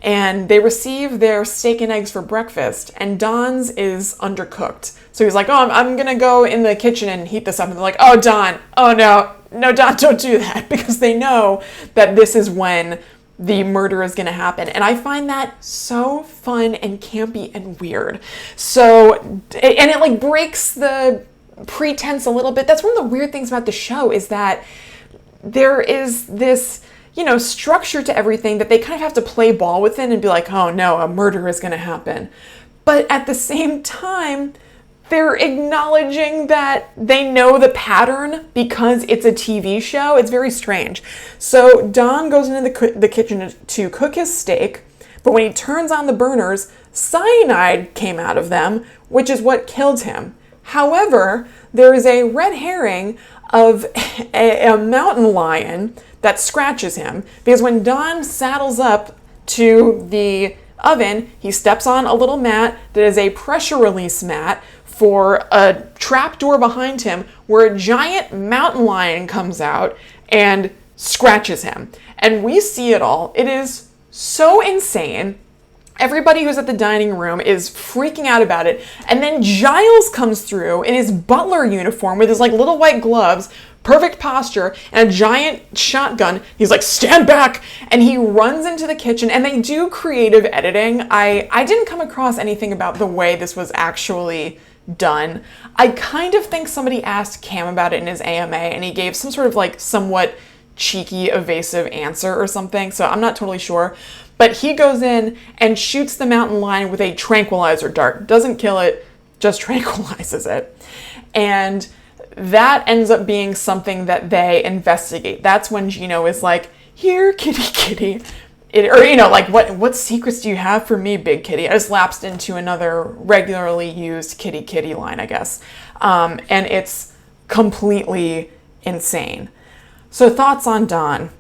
[SPEAKER 1] And they receive their steak and eggs for breakfast, and Don's is undercooked. So he's like, I'm gonna go in the kitchen and heat this up. And they're like, oh, Don, oh no, Don, don't do that, because they know that this is when the murder is gonna happen. And I find that so fun and campy and weird. So, and it like breaks the pretense a little bit. That's one of the weird things about the show, is that there is this structure to everything that they kind of have to play ball within and be like, oh no, a murder is going to happen. But at the same time, they're acknowledging that they know the pattern because it's a TV show. It's very strange. So Don goes into the kitchen to cook his steak, but when he turns on the burners, cyanide came out of them, which is what killed him. However, there is a red herring of a mountain lion that scratches him, because when Don saddles up to the oven, he steps on a little mat that is a pressure release mat for a trap door behind him, where a giant mountain lion comes out and scratches him. And we see it all. It is so insane. Everybody who's at the dining room is freaking out about it. And then Giles comes through in his butler uniform with his like little white gloves, perfect posture, and a giant shotgun. He's like, stand back! And he runs into the kitchen, and they do creative editing. I didn't come across anything about the way this was actually done. I kind of think somebody asked Cam about it in his AMA, and he gave some sort of like somewhat cheeky, evasive answer or something, so I'm not totally sure. But he goes in and shoots the mountain lion with a tranquilizer dart. Doesn't kill it, just tranquilizes it. And that ends up being something that they investigate. That's when Gino is like, here, kitty. What secrets do you have for me, big kitty? I just lapsed into another regularly used kitty line, I guess. And it's completely insane. So thoughts on Don.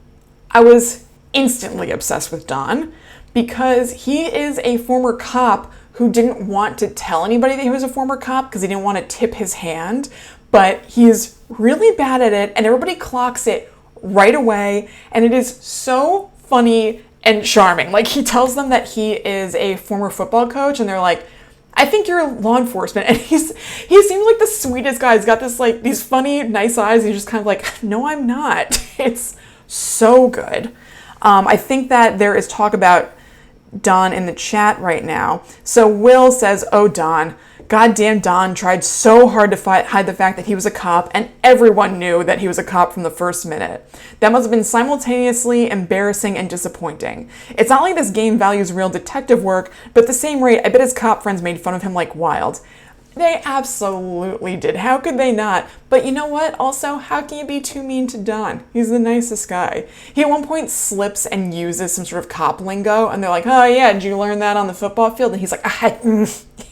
[SPEAKER 1] I was instantly obsessed with Don because he is a former cop who didn't want to tell anybody that he was a former cop because he didn't want to tip his hand, but he's really bad at it and everybody clocks it right away, and it is so funny and charming. Like, he tells them that he is a former football coach and they're like, I think you're law enforcement. And he seems like the sweetest guy. He's got this like these funny, nice eyes. He's just kind of like, no, I'm not. It's so good. I think that there is talk about Don in the chat right now. So Will says, oh, Don. Goddamn, Don tried so hard to hide the fact that he was a cop, and everyone knew that he was a cop from the first minute. That must have been simultaneously embarrassing and disappointing. It's not like this game values real detective work, but at the same rate, I bet his cop friends made fun of him like wild. They absolutely did. How could they not? But you know what? Also, how can you be too mean to Don? He's the nicest guy. He at one point slips and uses some sort of cop lingo, and they're like, oh yeah, did you learn that on the football field? And he's like,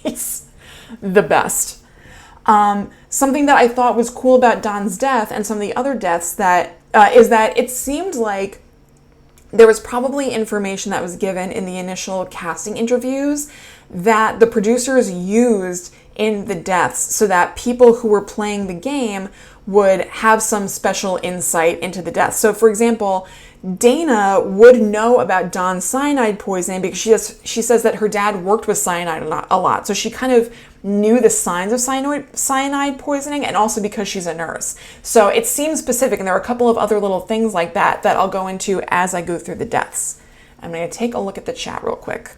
[SPEAKER 1] he's the best. Something that I thought was cool about Don's death and some of the other deaths that is that it seemed like there was probably information that was given in the initial casting interviews that the producers used in the deaths so that people who were playing the game would have some special insight into the deaths. So for example, Dana would know about Don's cyanide poisoning because she says that her dad worked with cyanide a lot. So she kind of knew the signs of cyanide poisoning, and also because she's a nurse. So it seems specific, and there are a couple of other little things like that that I'll go into as I go through the deaths. I'm going to take a look at the chat real quick.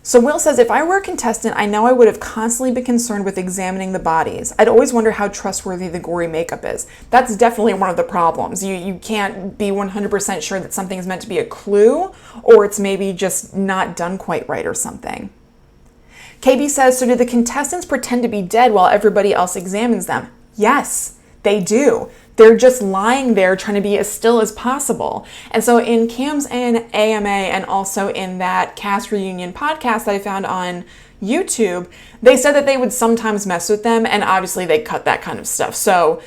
[SPEAKER 1] So Will says, if I were a contestant, I know I would have constantly been concerned with examining the bodies. I'd always wonder how trustworthy the gory makeup is. That's definitely one of the problems. You can't be 100% sure that something is meant to be a clue, or it's maybe just not done quite right or something. KB says, so do the contestants pretend to be dead while everybody else examines them? Yes, they do. They're just lying there trying to be as still as possible. And so in Cam's and AMA, and also in that cast reunion podcast that I found on YouTube, they said that they would sometimes mess with them, and obviously they cut that kind of stuff. So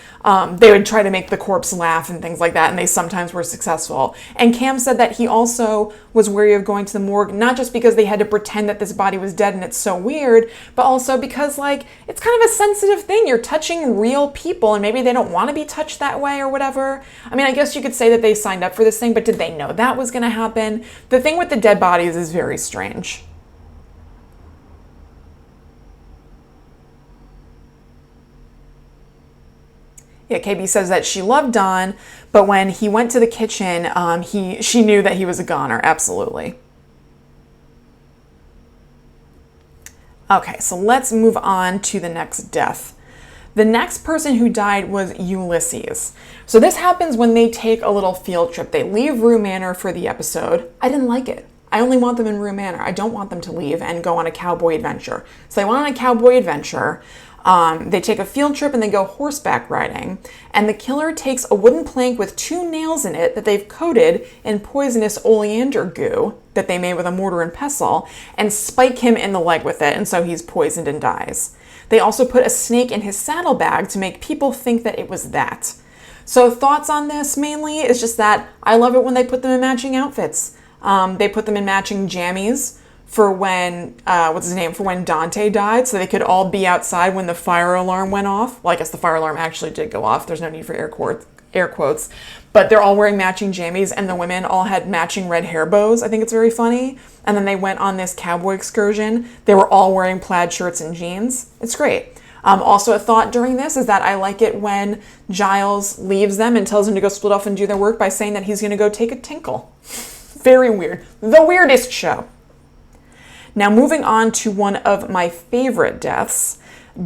[SPEAKER 1] they would try to make the corpse laugh and things like that, and they sometimes were successful. And Cam said that he also was wary of going to the morgue, not just because they had to pretend that this body was dead and it's so weird, but also because, like, it's kind of a sensitive thing. You're touching real people, and maybe they don't want to be touched that way or whatever. I mean, I guess you could say that they signed up for this thing, but did they know that was going to happen? The thing with the dead bodies is very strange. Yeah, KB says that she loved Don, but when he went to the kitchen, she knew that he was a goner. Absolutely. Okay, so let's move on to the next death. The next person who died was Ulysses. So this happens when they take a little field trip. They leave Rue Manor for the episode. I didn't like it. I only want them in Rue Manor. I don't want them to leave and go on a cowboy adventure. So they went on a cowboy adventure. They take a field trip and they go horseback riding, and the killer takes a wooden plank with 2 nails in it that they've coated in poisonous oleander goo that they made with a mortar and pestle, and spike him in the leg with it, and so he's poisoned and dies. They also put a snake in his saddlebag to make people think that it was that. So thoughts on this mainly is just that I love it when they put them in matching outfits. They put them in matching jammies for when, for when Dante died, so they could all be outside when the fire alarm went off. Well, I guess the fire alarm actually did go off. There's no need for air quotes. But they're all wearing matching jammies, and the women all had matching red hair bows. I think it's very funny. And then they went on this cowboy excursion. They were all wearing plaid shirts and jeans. It's great. Also, a thought during this is that I like it when Giles leaves them and tells them to go split off and do their work by saying that he's going to go take a tinkle. Very weird. The weirdest show. Now, moving on to one of my favorite deaths,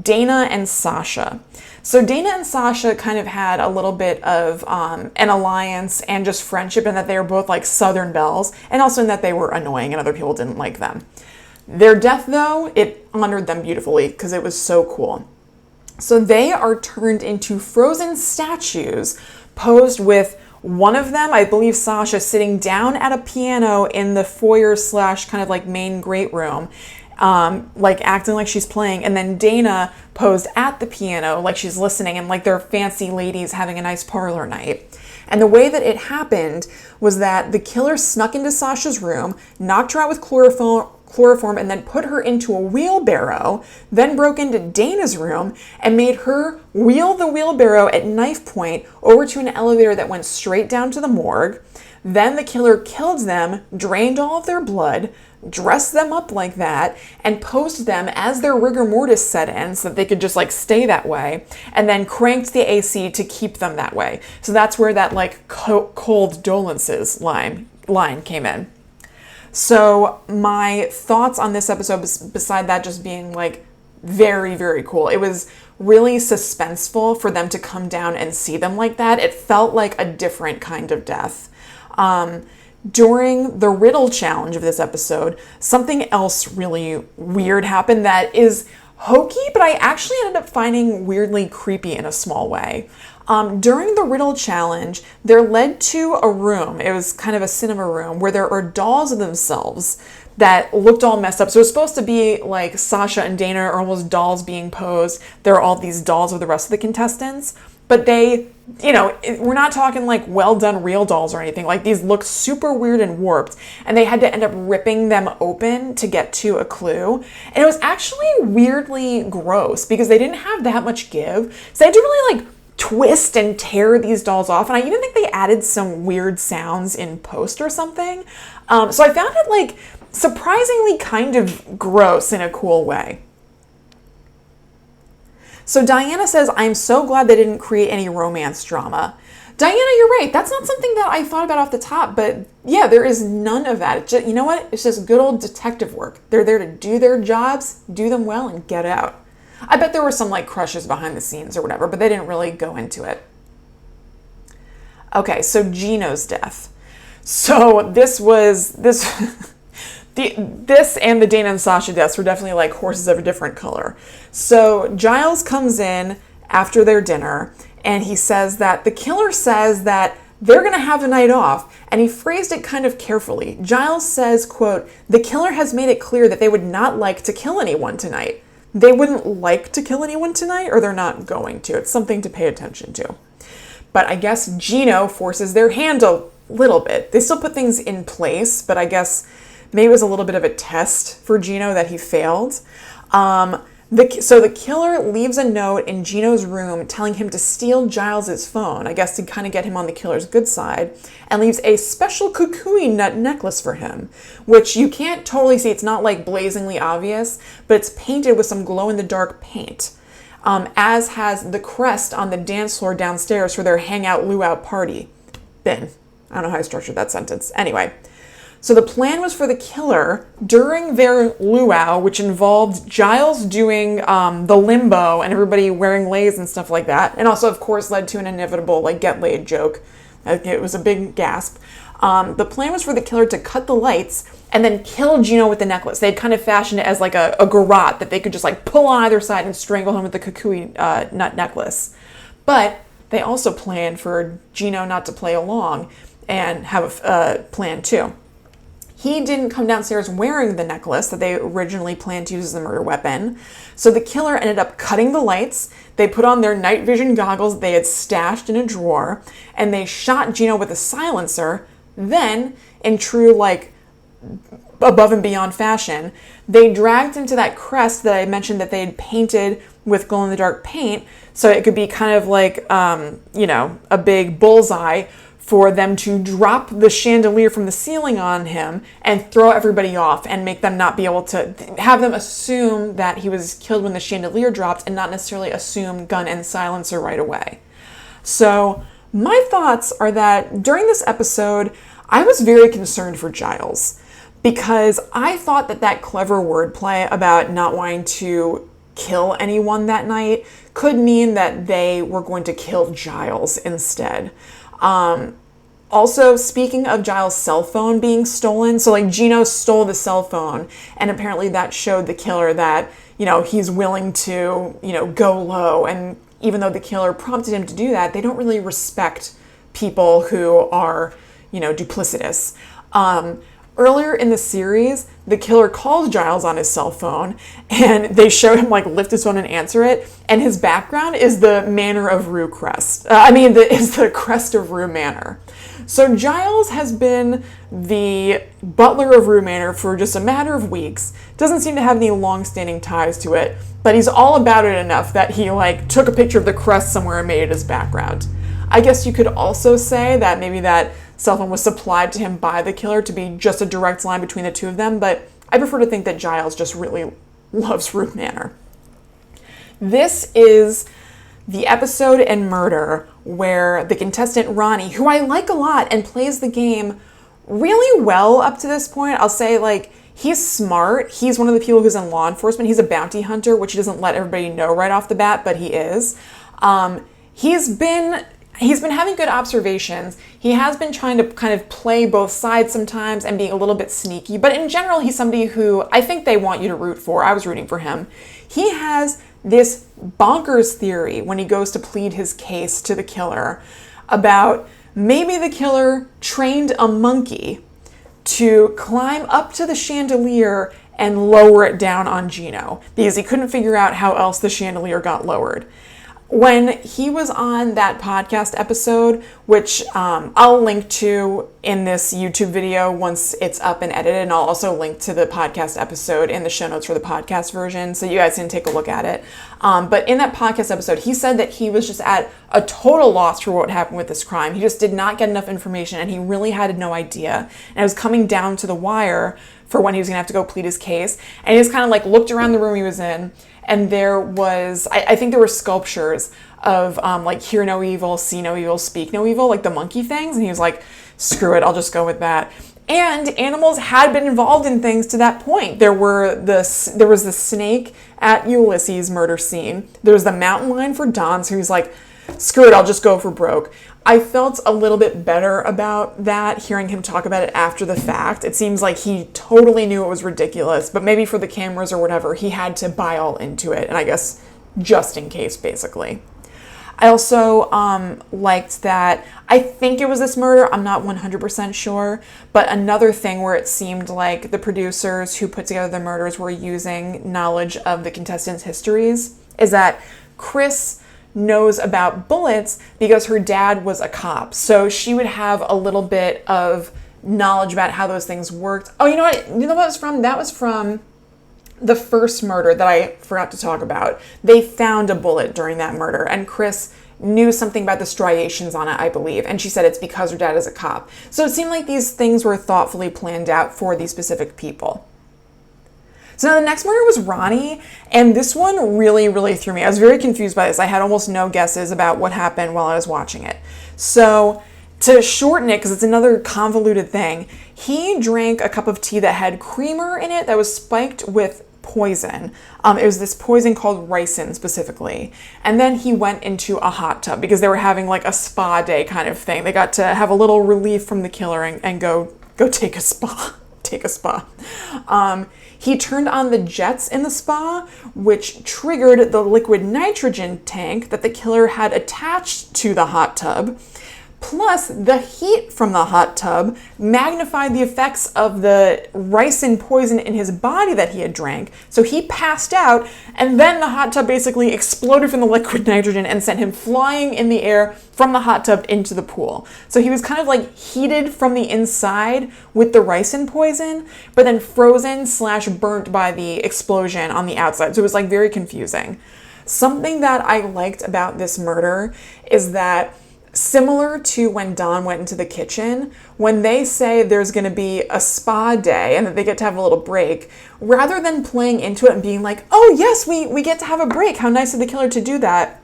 [SPEAKER 1] Dana and Sasha. So Dana and Sasha kind of had a little bit of an alliance and just friendship, in that they were both like Southern belles, and also in that they were annoying and other people didn't like them. Their death, though, it honored them beautifully because it was so cool. So they are turned into frozen statues posed with one of them, I believe Sasha, sitting down at a piano in the foyer / kind of like main great room, like acting like she's playing, and then Dana posed at the piano like she's listening, and like they're fancy ladies having a nice parlor night. And the way that it happened was that the killer snuck into Sasha's room, knocked her out with chloroform, and then put her into a wheelbarrow, then broke into Dana's room and made her wheel the wheelbarrow at knife point over to an elevator that went straight down to the morgue. Then the killer killed them, drained all of their blood, dressed them up like that, and posed them as their rigor mortis set in so that they could just like stay that way, and then cranked the AC to keep them that way. So that's where that like cold dolences line came in. So my thoughts on this episode, beside that just being like very, very cool, it was really suspenseful for them to come down and see them like that. It felt like a different kind of death. During the riddle challenge of this episode, something else really weird happened that is hokey, but I actually ended up finding weirdly creepy in a small way. During the riddle challenge, they're led to a room. It was kind of a cinema room where there are dolls of themselves that looked all messed up. So it was supposed to be like Sasha and Dana are almost dolls being posed. There are all these dolls of the rest of the contestants. But they, we're not talking like well done real dolls or anything. Like these look super weird and warped. And they had to end up ripping them open to get to a clue. And it was actually weirdly gross because they didn't have that much give. So they had to really like twist and tear these dolls off. And I even think they added some weird sounds in post or something. So I found it like surprisingly kind of gross in a cool way. So Diana says, I'm so glad they didn't create any romance drama. Diana, you're right. That's not something that I thought about off the top, but yeah, there is none of that. It's just, you know what? It's just good old detective work. They're there to do their jobs, do them well, and get out. I bet there were some like crushes behind the scenes or whatever, but they didn't really go into it. Okay, so Gino's death. So this and the Dana and Sasha deaths were definitely like horses of a different color. So Giles comes in after their dinner and he says that the killer says that they're going to have a night off, and he phrased it kind of carefully. Giles says, quote, the killer has made it clear that they would not like to kill anyone tonight. They wouldn't like to kill anyone tonight, or they're not going to. It's something to pay attention to. But I guess Gino forces their hand a little bit. They still put things in place, but I guess maybe it was a little bit of a test for Gino that he failed. So the killer leaves a note in Gino's room telling him to steal Giles's phone, I guess to kind of get him on the killer's good side, and leaves a special kukui nut necklace for him, which you can't totally see. It's not like blazingly obvious, but it's painted with some glow-in-the-dark paint, as has the crest on the dance floor downstairs for their hangout luau party. Ben. I don't know how I structured that sentence. Anyway. So the plan was for the killer during their luau, which involved Giles doing the limbo and everybody wearing leis and stuff like that. And also, of course, led to an inevitable like get laid joke. It was a big gasp. The plan was for the killer to cut the lights and then kill Gino with the necklace. They'd kind of fashioned it as like a garrote that they could just like pull on either side and strangle him with the kukui nut necklace. But they also planned for Gino not to play along and have a plan too. He didn't come downstairs wearing the necklace that they originally planned to use as the murder weapon. So the killer ended up cutting the lights. They put on their night vision goggles they had stashed in a drawer, and they shot Gino with a silencer. Then, in true like above and beyond fashion, they dragged him to that crest that I mentioned that they had painted with glow-in-the-dark paint, so it could be kind of like a big bullseye for them to drop the chandelier from the ceiling on him and throw everybody off and make them not be able to have them assume that he was killed when the chandelier dropped and not necessarily assume gun and silencer right away. So my thoughts are that during this episode, I was very concerned for Giles because I thought that clever wordplay about not wanting to kill anyone that night could mean that they were going to kill Giles instead. Also, speaking of Giles' cell phone being stolen, so like Gino stole the cell phone, and apparently that showed the killer that, he's willing to, go low. And even though the killer prompted him to do that, they don't really respect people who are, duplicitous. Earlier in the series, the killer calls Giles on his cell phone, and they show him lift his phone and answer it, and his background is the Manor of Rue crest. Is the crest of Rue Manor. So Giles has been the butler of Rue Manor for just a matter of weeks. Doesn't seem to have any long-standing ties to it, but he's all about it enough that he took a picture of the crest somewhere and made it his background. I guess you could also say that maybe that cell phone was supplied to him by the killer to be just a direct line between the two of them, but I prefer to think that Giles just really loves Rue Manor. This is the episode in Murder where the contestant Ronnie, who I like a lot and plays the game really well up to this point, I'll say he's smart. He's one of the people who's in law enforcement. He's a bounty hunter, which he doesn't let everybody know right off the bat, but he is. he's been having good observations. He has been trying to kind of play both sides sometimes and being a little bit sneaky. But in general, he's somebody who I think they want you to root for. I was rooting for him. He has this bonkers theory when he goes to plead his case to the killer about maybe the killer trained a monkey to climb up to the chandelier and lower it down on Gino because he couldn't figure out how else the chandelier got lowered. When he was on that podcast episode, which I'll link to in this YouTube video once it's up and edited, and I'll also link to the podcast episode in the show notes for the podcast version so you guys can take a look at it. But in that podcast episode, he said that he was just at a total loss for what happened with this crime. He just did not get enough information and he really had no idea. And it was coming down to the wire for when he was going to have to go plead his case. And he just kind of like looked around the room he was in, and there was, I think there were sculptures of like hear no evil, see no evil, speak no evil, like the monkey things. And he was like, screw it, I'll just go with that. And animals had been involved in things to that point. There was the snake at Ulysses' murder scene. There was the mountain lion for Don, so he was like, screw it, I'll just go for broke. I felt a little bit better about that, hearing him talk about it after the fact. It seems like he totally knew it was ridiculous, but maybe for the cameras or whatever, he had to buy all into it. And I guess just in case, basically. I also liked that, I think it was this murder, I'm not 100% sure, but another thing where it seemed like the producers who put together the murders were using knowledge of the contestants' histories is that Chris knows about bullets because her dad was a cop. So she would have a little bit of knowledge about how those things worked. Oh, you know what? You know what it was from? That was from the first murder that I forgot to talk about. They found a bullet during that murder, and Chris knew something about the striations on it, I believe. And she said it's because her dad is a cop. So it seemed like these things were thoughtfully planned out for these specific people. So now the next murder was Ronnie, and this one really, really threw me. I was very confused by this. I had almost no guesses about what happened while I was watching it. So to shorten it, because it's another convoluted thing, he drank a cup of tea that had creamer in it that was spiked with poison. It was this poison called ricin specifically. And then he went into a hot tub because they were having like a spa day kind of thing. They got to have a little relief from the killer and go take a spa. Take a spa. He turned on the jets in the spa, which triggered the liquid nitrogen tank that the killer had attached to the hot tub. Plus, the heat from the hot tub magnified the effects of the ricin poison in his body that he had drank. So he passed out, and then the hot tub basically exploded from the liquid nitrogen and sent him flying in the air from the hot tub into the pool. So he was kind of like heated from the inside with the ricin poison, but then frozen / burnt by the explosion on the outside. So it was like very confusing. Something that I liked about this murder is that, similar to when Don went into the kitchen, when they say there's going to be a spa day and that they get to have a little break, rather than playing into it and being like, oh yes, we get to have a break, how nice of the killer to do that,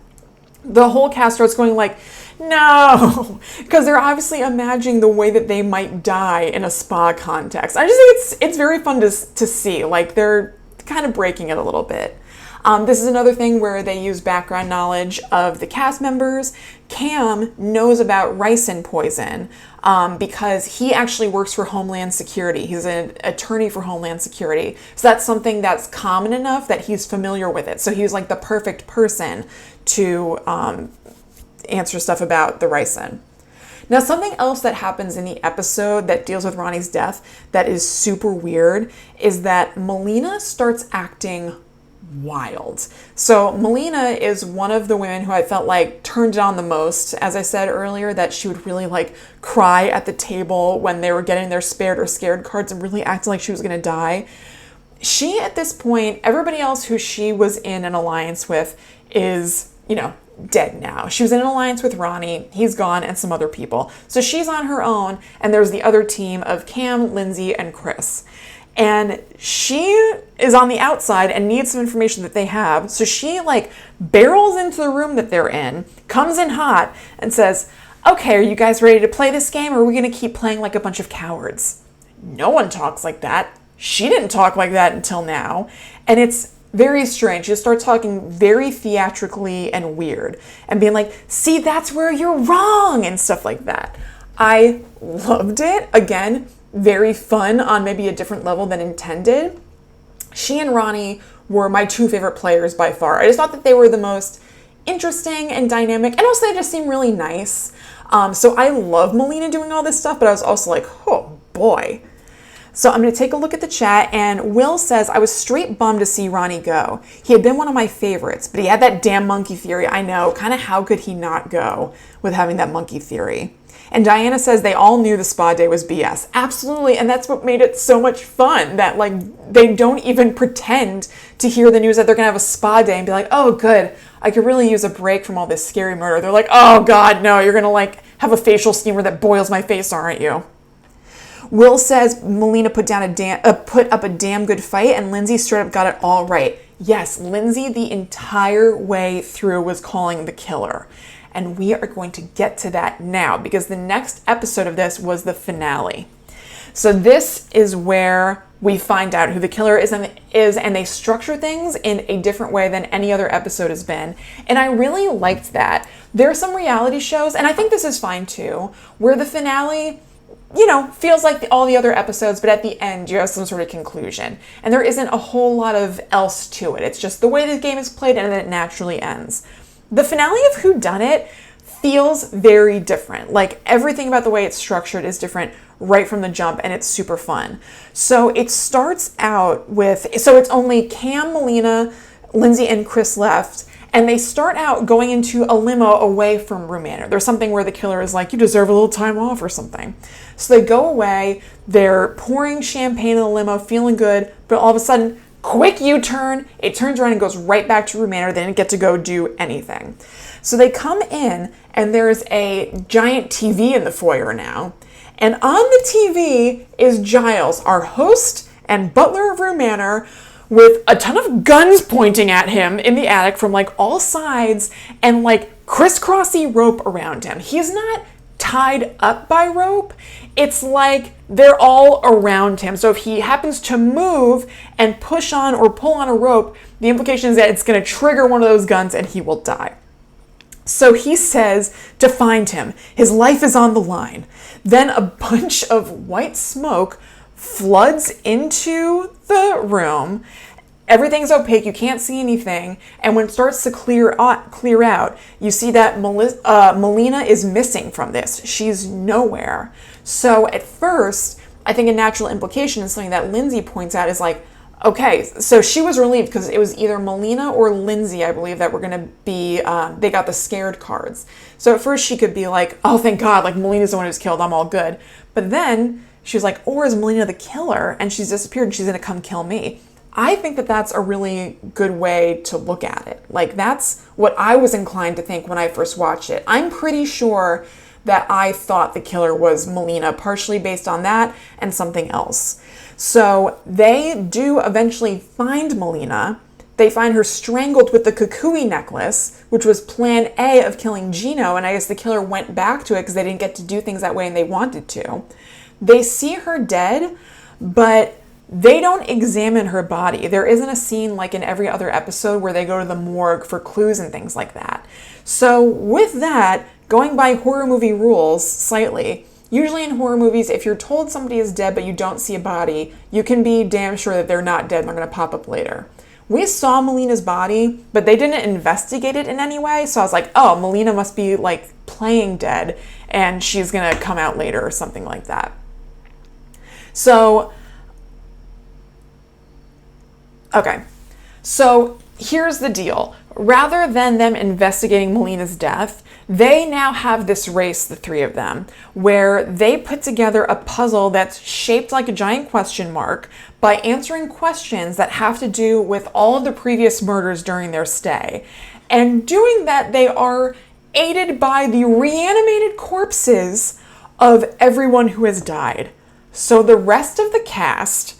[SPEAKER 1] the whole cast starts going like, no, because they're obviously imagining the way that they might die in a spa context. I just think it's very fun to see, like they're kind of breaking it a little bit. This is another thing where they use background knowledge of the cast members. Cam knows about ricin poison because he actually works for Homeland Security. He's an attorney for Homeland Security. So that's something that's common enough that he's familiar with it. So he was like the perfect person to answer stuff about the ricin. Now, something else that happens in the episode that deals with Ronnie's death that is super weird is that Melina starts acting wild. So Melina is one of the women who I felt like turned it on the most. As I said earlier, that she would really like cry at the table when they were getting their spared or scared cards and really acting like she was going to die. She, at this point, everybody else who she was in an alliance with is, dead now. She was in an alliance with Ronnie, he's gone, and some other people. So she's on her own, and there's the other team of Cam, Lindsay, and Chris. And she is on the outside and needs some information that they have. So she like barrels into the room that they're in, comes in hot, and says, okay, are you guys ready to play this game, or are we going to keep playing like a bunch of cowards? No one talks like that. She didn't talk like that until now. And it's Very strange. She just starts talking very theatrically and weird and being like, see, that's where you're wrong and stuff like that. I loved it. Again, very fun on maybe a different level than intended. She and Ronnie were my two favorite players by far. I just thought that they were the most interesting and dynamic, and also they just seem really nice. So I love Melina doing all this stuff, but I was also like, oh boy. So I'm going to take a look at the chat, and Will says, I was straight bummed to see Ronnie go. He had been one of my favorites, but he had that damn monkey theory. I know, kind of how could he not go with having that monkey theory? And Diana says they all knew the spa day was BS. Absolutely, and that's what made it so much fun, that like they don't even pretend to hear the news that they're going to have a spa day and be like, oh good, I could really use a break from all this scary murder. They're like, oh god, no, you're going to like have a facial steamer that boils my face, aren't you? Will says Melina put up a damn good fight, and Lindsay straight up got it all right. Yes, Lindsay the entire way through was calling the killer. And we are going to get to that now, because the next episode of this was the finale. So this is where we find out who the killer is, and they structure things in a different way than any other episode has been. And I really liked that. There are some reality shows, and I think this is fine too, where the finale, you know, feels like all the other episodes, but at the end you have some sort of conclusion. And there isn't a whole lot of else to it. It's just the way the game is played, and then it naturally ends. The finale of Whodunnit feels very different. Like everything about the way it's structured is different right from the jump, and it's super fun. So it starts out with, so it's only Cam, Melina, Lindsay, and Chris left, and they start out going into a limo away from Rue Manor. There's something where the killer is like, you deserve a little time off or something. So they go away, they're pouring champagne in the limo, feeling good, but all of a sudden, quick U-turn, it turns around and goes right back to Rue Manor. They didn't get to go do anything. So they come in, and there's a giant TV in the foyer now. And on the TV is Giles, our host and butler of Rue Manor, with a ton of guns pointing at him in the attic from like all sides, and like crisscrossy rope around him. He's not tied up by rope. It's like they're all around him. So if he happens to move and push on or pull on a rope, the implication is that it's going to trigger one of those guns and he will die. So he says to find him, his life is on the line. Then a bunch of white smoke floods into the room. Everything's opaque, you can't see anything, and when it starts to clear out, you see that Melina is missing from this. She's nowhere. So at first, I think a natural implication is something that Lindsay points out is like, okay, so she was relieved because it was either Melina or Lindsay, I believe, that were going to be, they got the scared cards. So at first she could be like, oh, thank God, like Melina's the one who's killed, I'm all good. But then she was like, or is Melina the killer and she's disappeared and she's going to come kill me? I think that that's a really good way to look at it. Like, that's what I was inclined to think when I first watched it. I'm pretty sure that I thought the killer was Melina, partially based on that and something else. So they do eventually find Melina. They find her strangled with the Kukui necklace, which was plan A of killing Gino, and I guess the killer went back to it because they didn't get to do things that way and they wanted to. They see her dead, but they don't examine her body. There isn't a scene like in every other episode where they go to the morgue for clues and things like that. So with that, going by horror movie rules slightly, usually in horror movies, if you're told somebody is dead but you don't see a body, you can be damn sure that they're not dead and they're going to pop up later. We saw Melina's body, but they didn't investigate it in any way, so I was like, oh, Melina must be like playing dead and she's going to come out later or something like that. So okay, so here's the deal. Rather than them investigating Melina's death, they now have this race, the three of them, where they put together a puzzle that's shaped like a giant question mark by answering questions that have to do with all of the previous murders during their stay. And doing that, they are aided by the reanimated corpses of everyone who has died. So the rest of the cast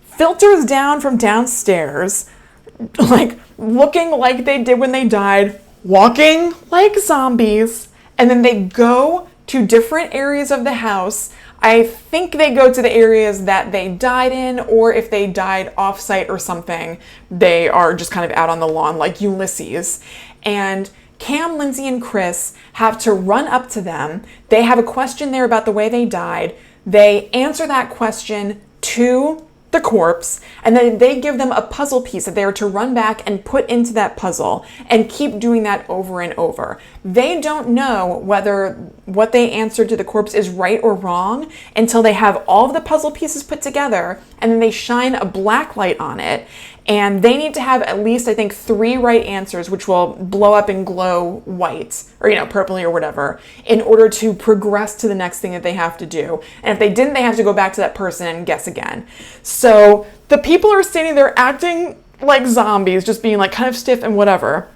[SPEAKER 1] filters down from downstairs, like looking like they did when they died, walking like zombies, and then they go to different areas of the house, I think they go to the areas that they died in, or if they died off-site or something, they are just kind of out on the lawn like Ulysses. And Cam, Lindsay, and Chris have to run up to them. They have a question there about the way they died. They answer that question to the corpse, and then they give them a puzzle piece that they are to run back and put into that puzzle and keep doing that over and over. They don't know whether what they answered to the corpse is right or wrong until they have all of the puzzle pieces put together, and then they shine a black light on it. And they need to have at least, I think, 3 right answers, which will blow up and glow white, or, purpley or whatever, in order to progress to the next thing that they have to do. And if they didn't, they have to go back to that person and guess again. So the people are standing there acting like zombies, just being like kind of stiff and whatever.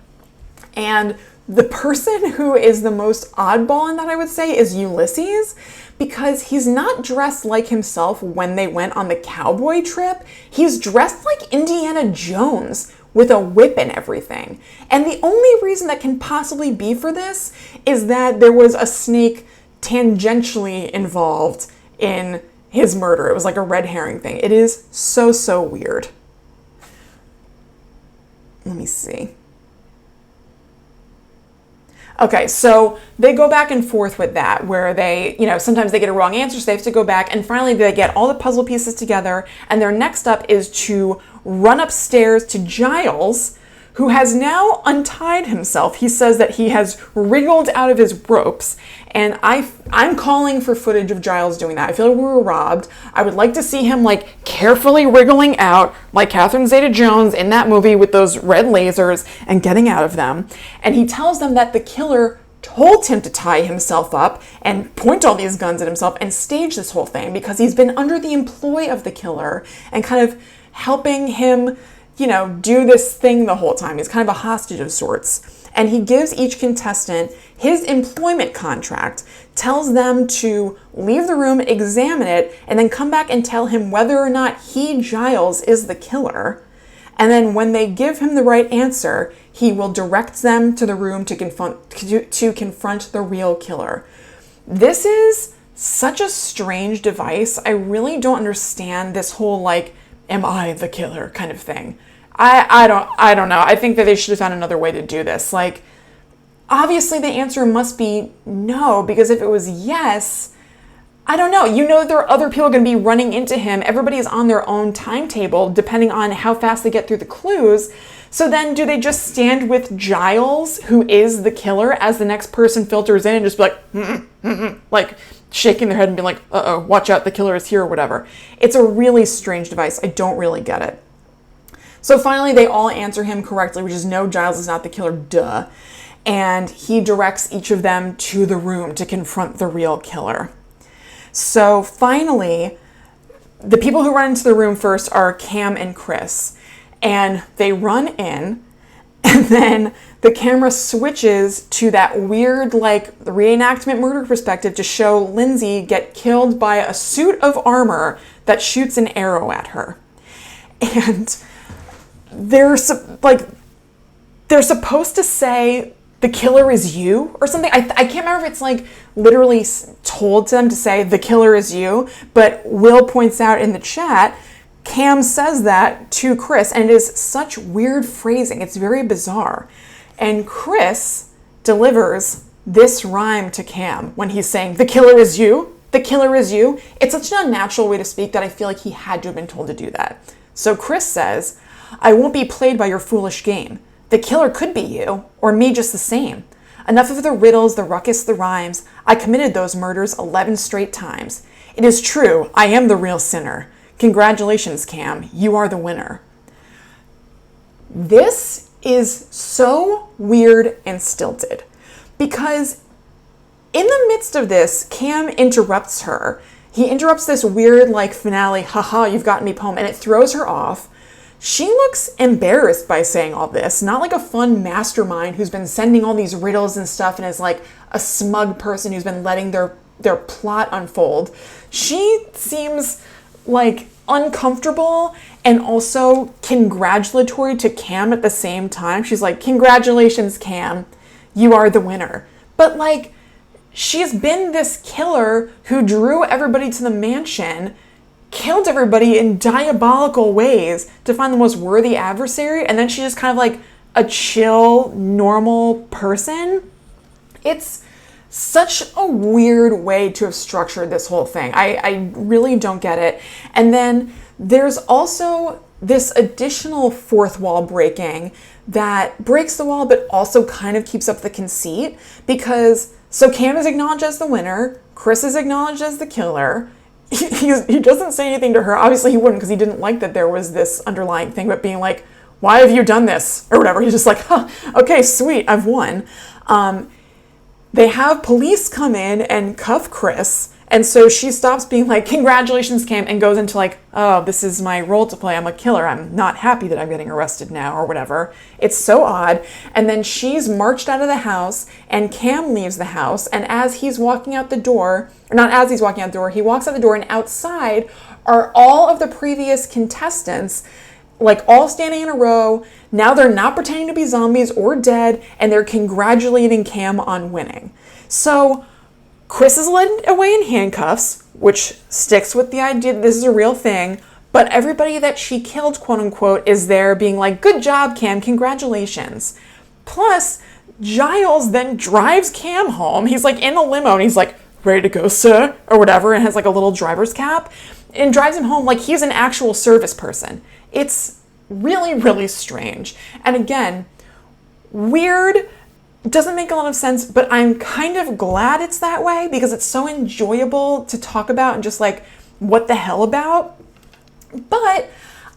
[SPEAKER 1] And the person who is the most oddball in that, I would say, is Ulysses, because he's not dressed like himself when they went on the cowboy trip. He's dressed like Indiana Jones with a whip and everything. And the only reason that can possibly be for this is that there was a snake tangentially involved in his murder. It was like a red herring thing. It is so weird. Let me see. Okay, so they go back and forth with that, where they, sometimes they get a wrong answer, so they have to go back, and finally they get all the puzzle pieces together, and their next up is to run upstairs to Giles, who has now untied himself. He says that he has wriggled out of his ropes, and I'm calling for footage of Giles doing that. I feel like we were robbed. I would like to see him carefully wriggling out like Catherine Zeta-Jones in that movie with those red lasers and getting out of them. And he tells them that the killer told him to tie himself up and point all these guns at himself and stage this whole thing because he's been under the employ of the killer and kind of helping him do this thing the whole time. He's kind of a hostage of sorts. And he gives each contestant his employment contract, tells them to leave the room, examine it, and then come back and tell him whether or not he, Giles, is the killer. And then when they give him the right answer, he will direct them to the room to confront the real killer. This is such a strange device. I really don't understand this whole am I the killer kind of thing. I don't know. I think that they should have found another way to do this. Obviously the answer must be no, because if it was yes, I don't know. There are other people going to be running into him. Everybody is on their own timetable, depending on how fast they get through the clues. So then do they just stand with Giles, who is the killer, as the next person filters in and just be shaking their head and being like, uh-oh, watch out, the killer is here or whatever. It's a really strange device. I don't really get it. So finally, they all answer him correctly, which is no, Giles is not the killer, duh. And he directs each of them to the room to confront the real killer. So finally, the people who run into the room first are Cam and Chris. And they run in, and then the camera switches to that weird, reenactment murder perspective to show Lindsay get killed by a suit of armor that shoots an arrow at her. And they're supposed to say, the killer is you, or something. I can't remember if it's literally told to them to say, the killer is you, but Will points out in the chat, Cam says that to Chris, and it is such weird phrasing. It's very bizarre. And Chris delivers this rhyme to Cam when he's saying, the killer is you, the killer is you. It's such an unnatural way to speak that I feel like he had to have been told to do that. So Chris says, I won't be played by your foolish game. The killer could be you, or me just the same. Enough of the riddles, the ruckus, the rhymes. I committed those murders 11 straight times. It is true, I am the real sinner. Congratulations, Cam, you are the winner. This is so weird and stilted because in the midst of this, Cam interrupts her. He interrupts this weird finale, haha, you've gotten me poem, and it throws her off. She looks embarrassed by saying all this, not like a fun mastermind who's been sending all these riddles and stuff and is a smug person who's been letting their plot unfold. She seems uncomfortable and also congratulatory to Cam at the same time. She's like, congratulations, Cam, you are the winner. But she's been this killer who drew everybody to the mansion, killed everybody in diabolical ways to find the most worthy adversary, and then she's just kind of like a chill, normal person. It's such a weird way to have structured this whole thing. I really don't get it. And then there's also this additional fourth wall breaking that breaks the wall but also kind of keeps up the conceit, because so Cam is acknowledged as the winner, Chris is acknowledged as the killer. He doesn't say anything to her. Obviously he wouldn't, because he didn't like that there was this underlying thing, but being like, why have you done this? Or whatever. He's just like, huh, okay, sweet, I've won. They have police come in and cuff Chris. And so she stops being like, congratulations, Cam, and goes into like, oh, this is my role to play. I'm a killer. I'm not happy that I'm getting arrested now, or whatever. It's so odd. And then she's marched out of the house, and Cam leaves the house. And as he's walking out the door, or not as he's walking out the door, he walks out the door, and outside are all of the previous contestants, like all standing in a row. Now they're not pretending to be zombies or dead, and they're congratulating Cam on winning. So Chris is led away in handcuffs, which sticks with the idea that this is a real thing, but everybody that she killed, quote unquote, is there being like, good job, Cam, congratulations. Plus, Giles then drives Cam home. He's like in a limo, and he's like, ready to go, sir, or whatever, and has like a little driver's cap, and drives him home like he's an actual service person. It's really, really strange. And again, weird, doesn't make a lot of sense, but I'm kind of glad it's that way, because it's so enjoyable to talk about and just like, what the hell about? But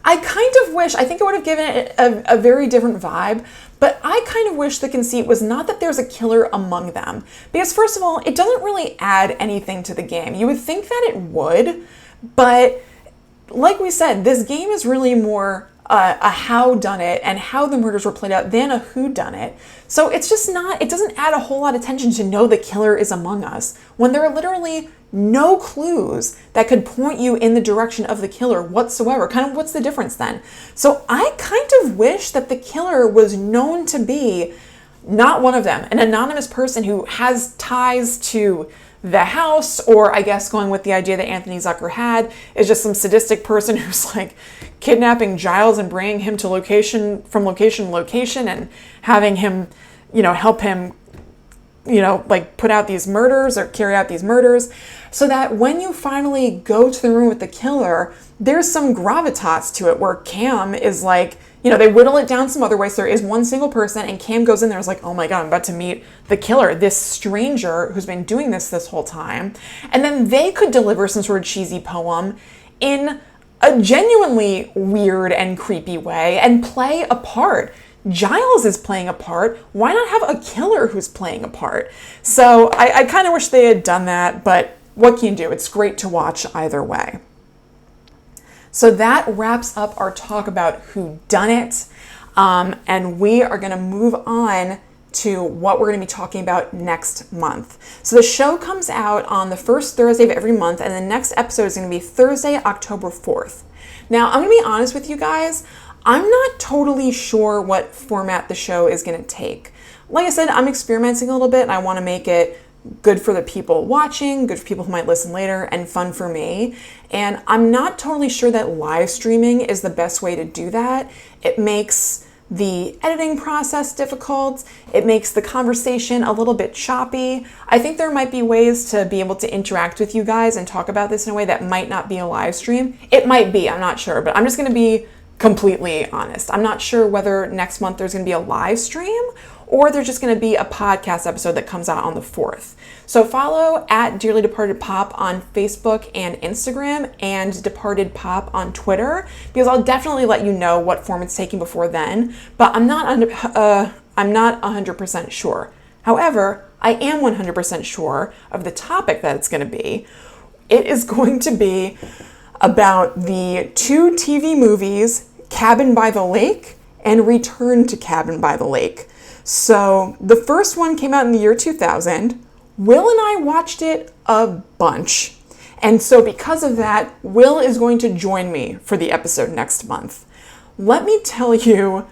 [SPEAKER 1] I kind of wish, I think it would have given it a very different vibe, but I kind of wish the conceit was not that there's a killer among them. Because first of all, it doesn't really add anything to the game. You would think that it would, but like we said, this game is really more a whodunit and how the murders were played out than a whodunit. So it's just not, it doesn't add a whole lot of tension to know the killer is among us when there are literally no clues that could point you in the direction of the killer whatsoever. Kind of what's the difference then? So I kind of wish that the killer was known to be not one of them, an anonymous person who has ties to the house, or I guess going with the idea that Anthony Zucker had is just some sadistic person who's like kidnapping Giles and bringing him to location to location and having him, help him, like put out these murders or carry out these murders, so that when you finally go to the room with the killer, there's some gravitas to it where Cam is like, they whittle it down some other way. So there is one single person, and Cam goes in there and is like, oh my God, I'm about to meet the killer, this stranger who's been doing this whole time. And then they could deliver some sort of cheesy poem in a genuinely weird and creepy way and play a part. Giles is playing a part. Why not have a killer who's playing a part? So I kind of wish they had done that, but what can you do? It's great to watch either way. So that wraps up our talk about Whodunnit, and we are going to move on to what we're going to be talking about next month. So the show comes out on the first Thursday of every month, and the next episode is going to be Thursday, October 4th. Now, I'm going to be honest with you guys, I'm not totally sure what format the show is going to take. Like I said, I'm experimenting a little bit, and I want to make it good for the people watching, good for people who might listen later, and fun for me. And I'm not totally sure that live streaming is the best way to do that. It makes the editing process difficult. It makes the conversation a little bit choppy. I think there might be ways to be able to interact with you guys and talk about this in a way that might not be a live stream. It might be, I'm not sure, but I'm just going to be completely honest. I'm not sure whether next month there's going to be a live stream or there's just going to be a podcast episode that comes out on the 4th. So follow at Dearly Departed Pop on Facebook and Instagram, and Departed Pop on Twitter, because I'll definitely let you know what form it's taking before then, but I'm not 100% sure. However, I am 100% sure of the topic that it's going to be. It is going to be about the 2 TV movies, Cabin by the Lake and Return to Cabin by the Lake. So the first one came out in the year 2000. Will and I watched it a bunch. And so because of that, Will is going to join me for the episode next month. Let me tell you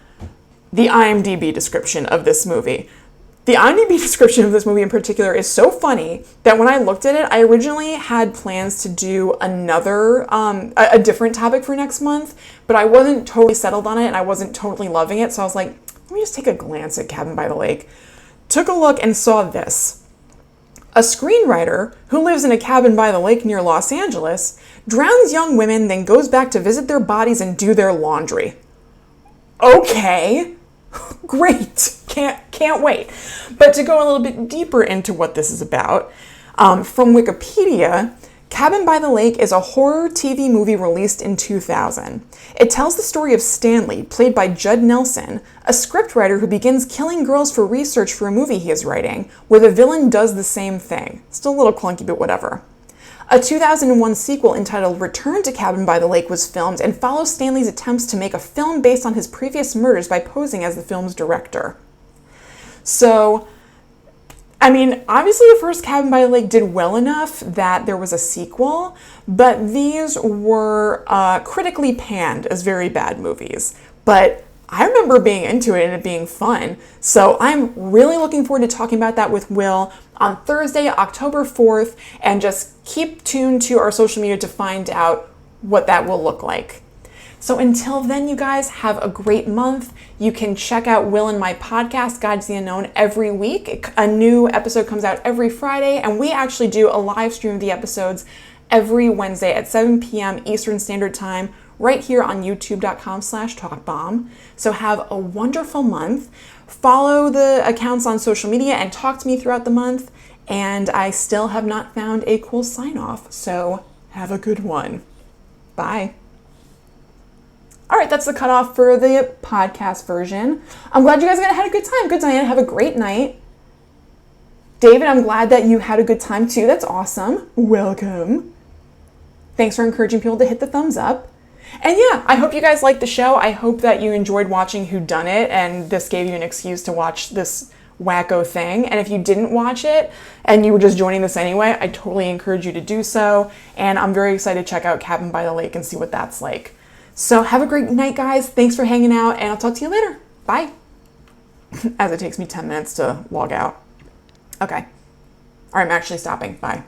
[SPEAKER 1] the IMDb description of this movie. The IMDb description of this movie in particular is so funny that when I looked at it, I originally had plans to do another, a different topic for next month, but I wasn't totally settled on it and I wasn't totally loving it. So I was like, let me just take a glance at Cabin by the Lake. Took a look and saw this. A screenwriter who lives in a cabin by the lake near Los Angeles drowns young women, then goes back to visit their bodies and do their laundry. Okay. Great. Can't wait. But to go a little bit deeper into what this is about, from Wikipedia, Cabin by the Lake is a horror TV movie released in 2000. It tells the story of Stanley, played by Judd Nelson, a scriptwriter who begins killing girls for research for a movie he is writing, where the villain does the same thing. Still a little clunky, but whatever. A 2001 sequel entitled Return to Cabin by the Lake was filmed and follows Stanley's attempts to make a film based on his previous murders by posing as the film's director. So, I mean, obviously the first Cabin by the Lake did well enough that there was a sequel, but these were critically panned as very bad movies. But I remember being into it and it being fun. So I'm really looking forward to talking about that with Will on Thursday, October 4th, and just keep tuned to our social media to find out what that will look like. So until then, you guys, have a great month. You can check out Will and my podcast, Guide to the Unknown, every week. A new episode comes out every Friday, and we actually do a live stream of the episodes every Wednesday at 7 p.m. Eastern Standard Time, right here on youtube.com/talkbomb. So have a wonderful month. Follow the accounts on social media and talk to me throughout the month. And I still have not found a cool sign off. So have a good one. Bye. All right, that's the cutoff for the podcast version. I'm glad you guys had a good time. Good Diana, have a great night. David, I'm glad that you had a good time too. That's awesome. Welcome. Thanks for encouraging people to hit the thumbs up. And yeah, I hope you guys liked the show. I hope that you enjoyed watching Whodunnit and this gave you an excuse to watch this wacko thing. And if you didn't watch it and you were just joining this anyway, I totally encourage you to do so. And I'm very excited to check out Cabin by the Lake and see what that's like. So have a great night, guys. Thanks for hanging out, and I'll talk to you later. Bye. As it takes me 10 minutes to log out. Okay. All right, I'm actually stopping. Bye.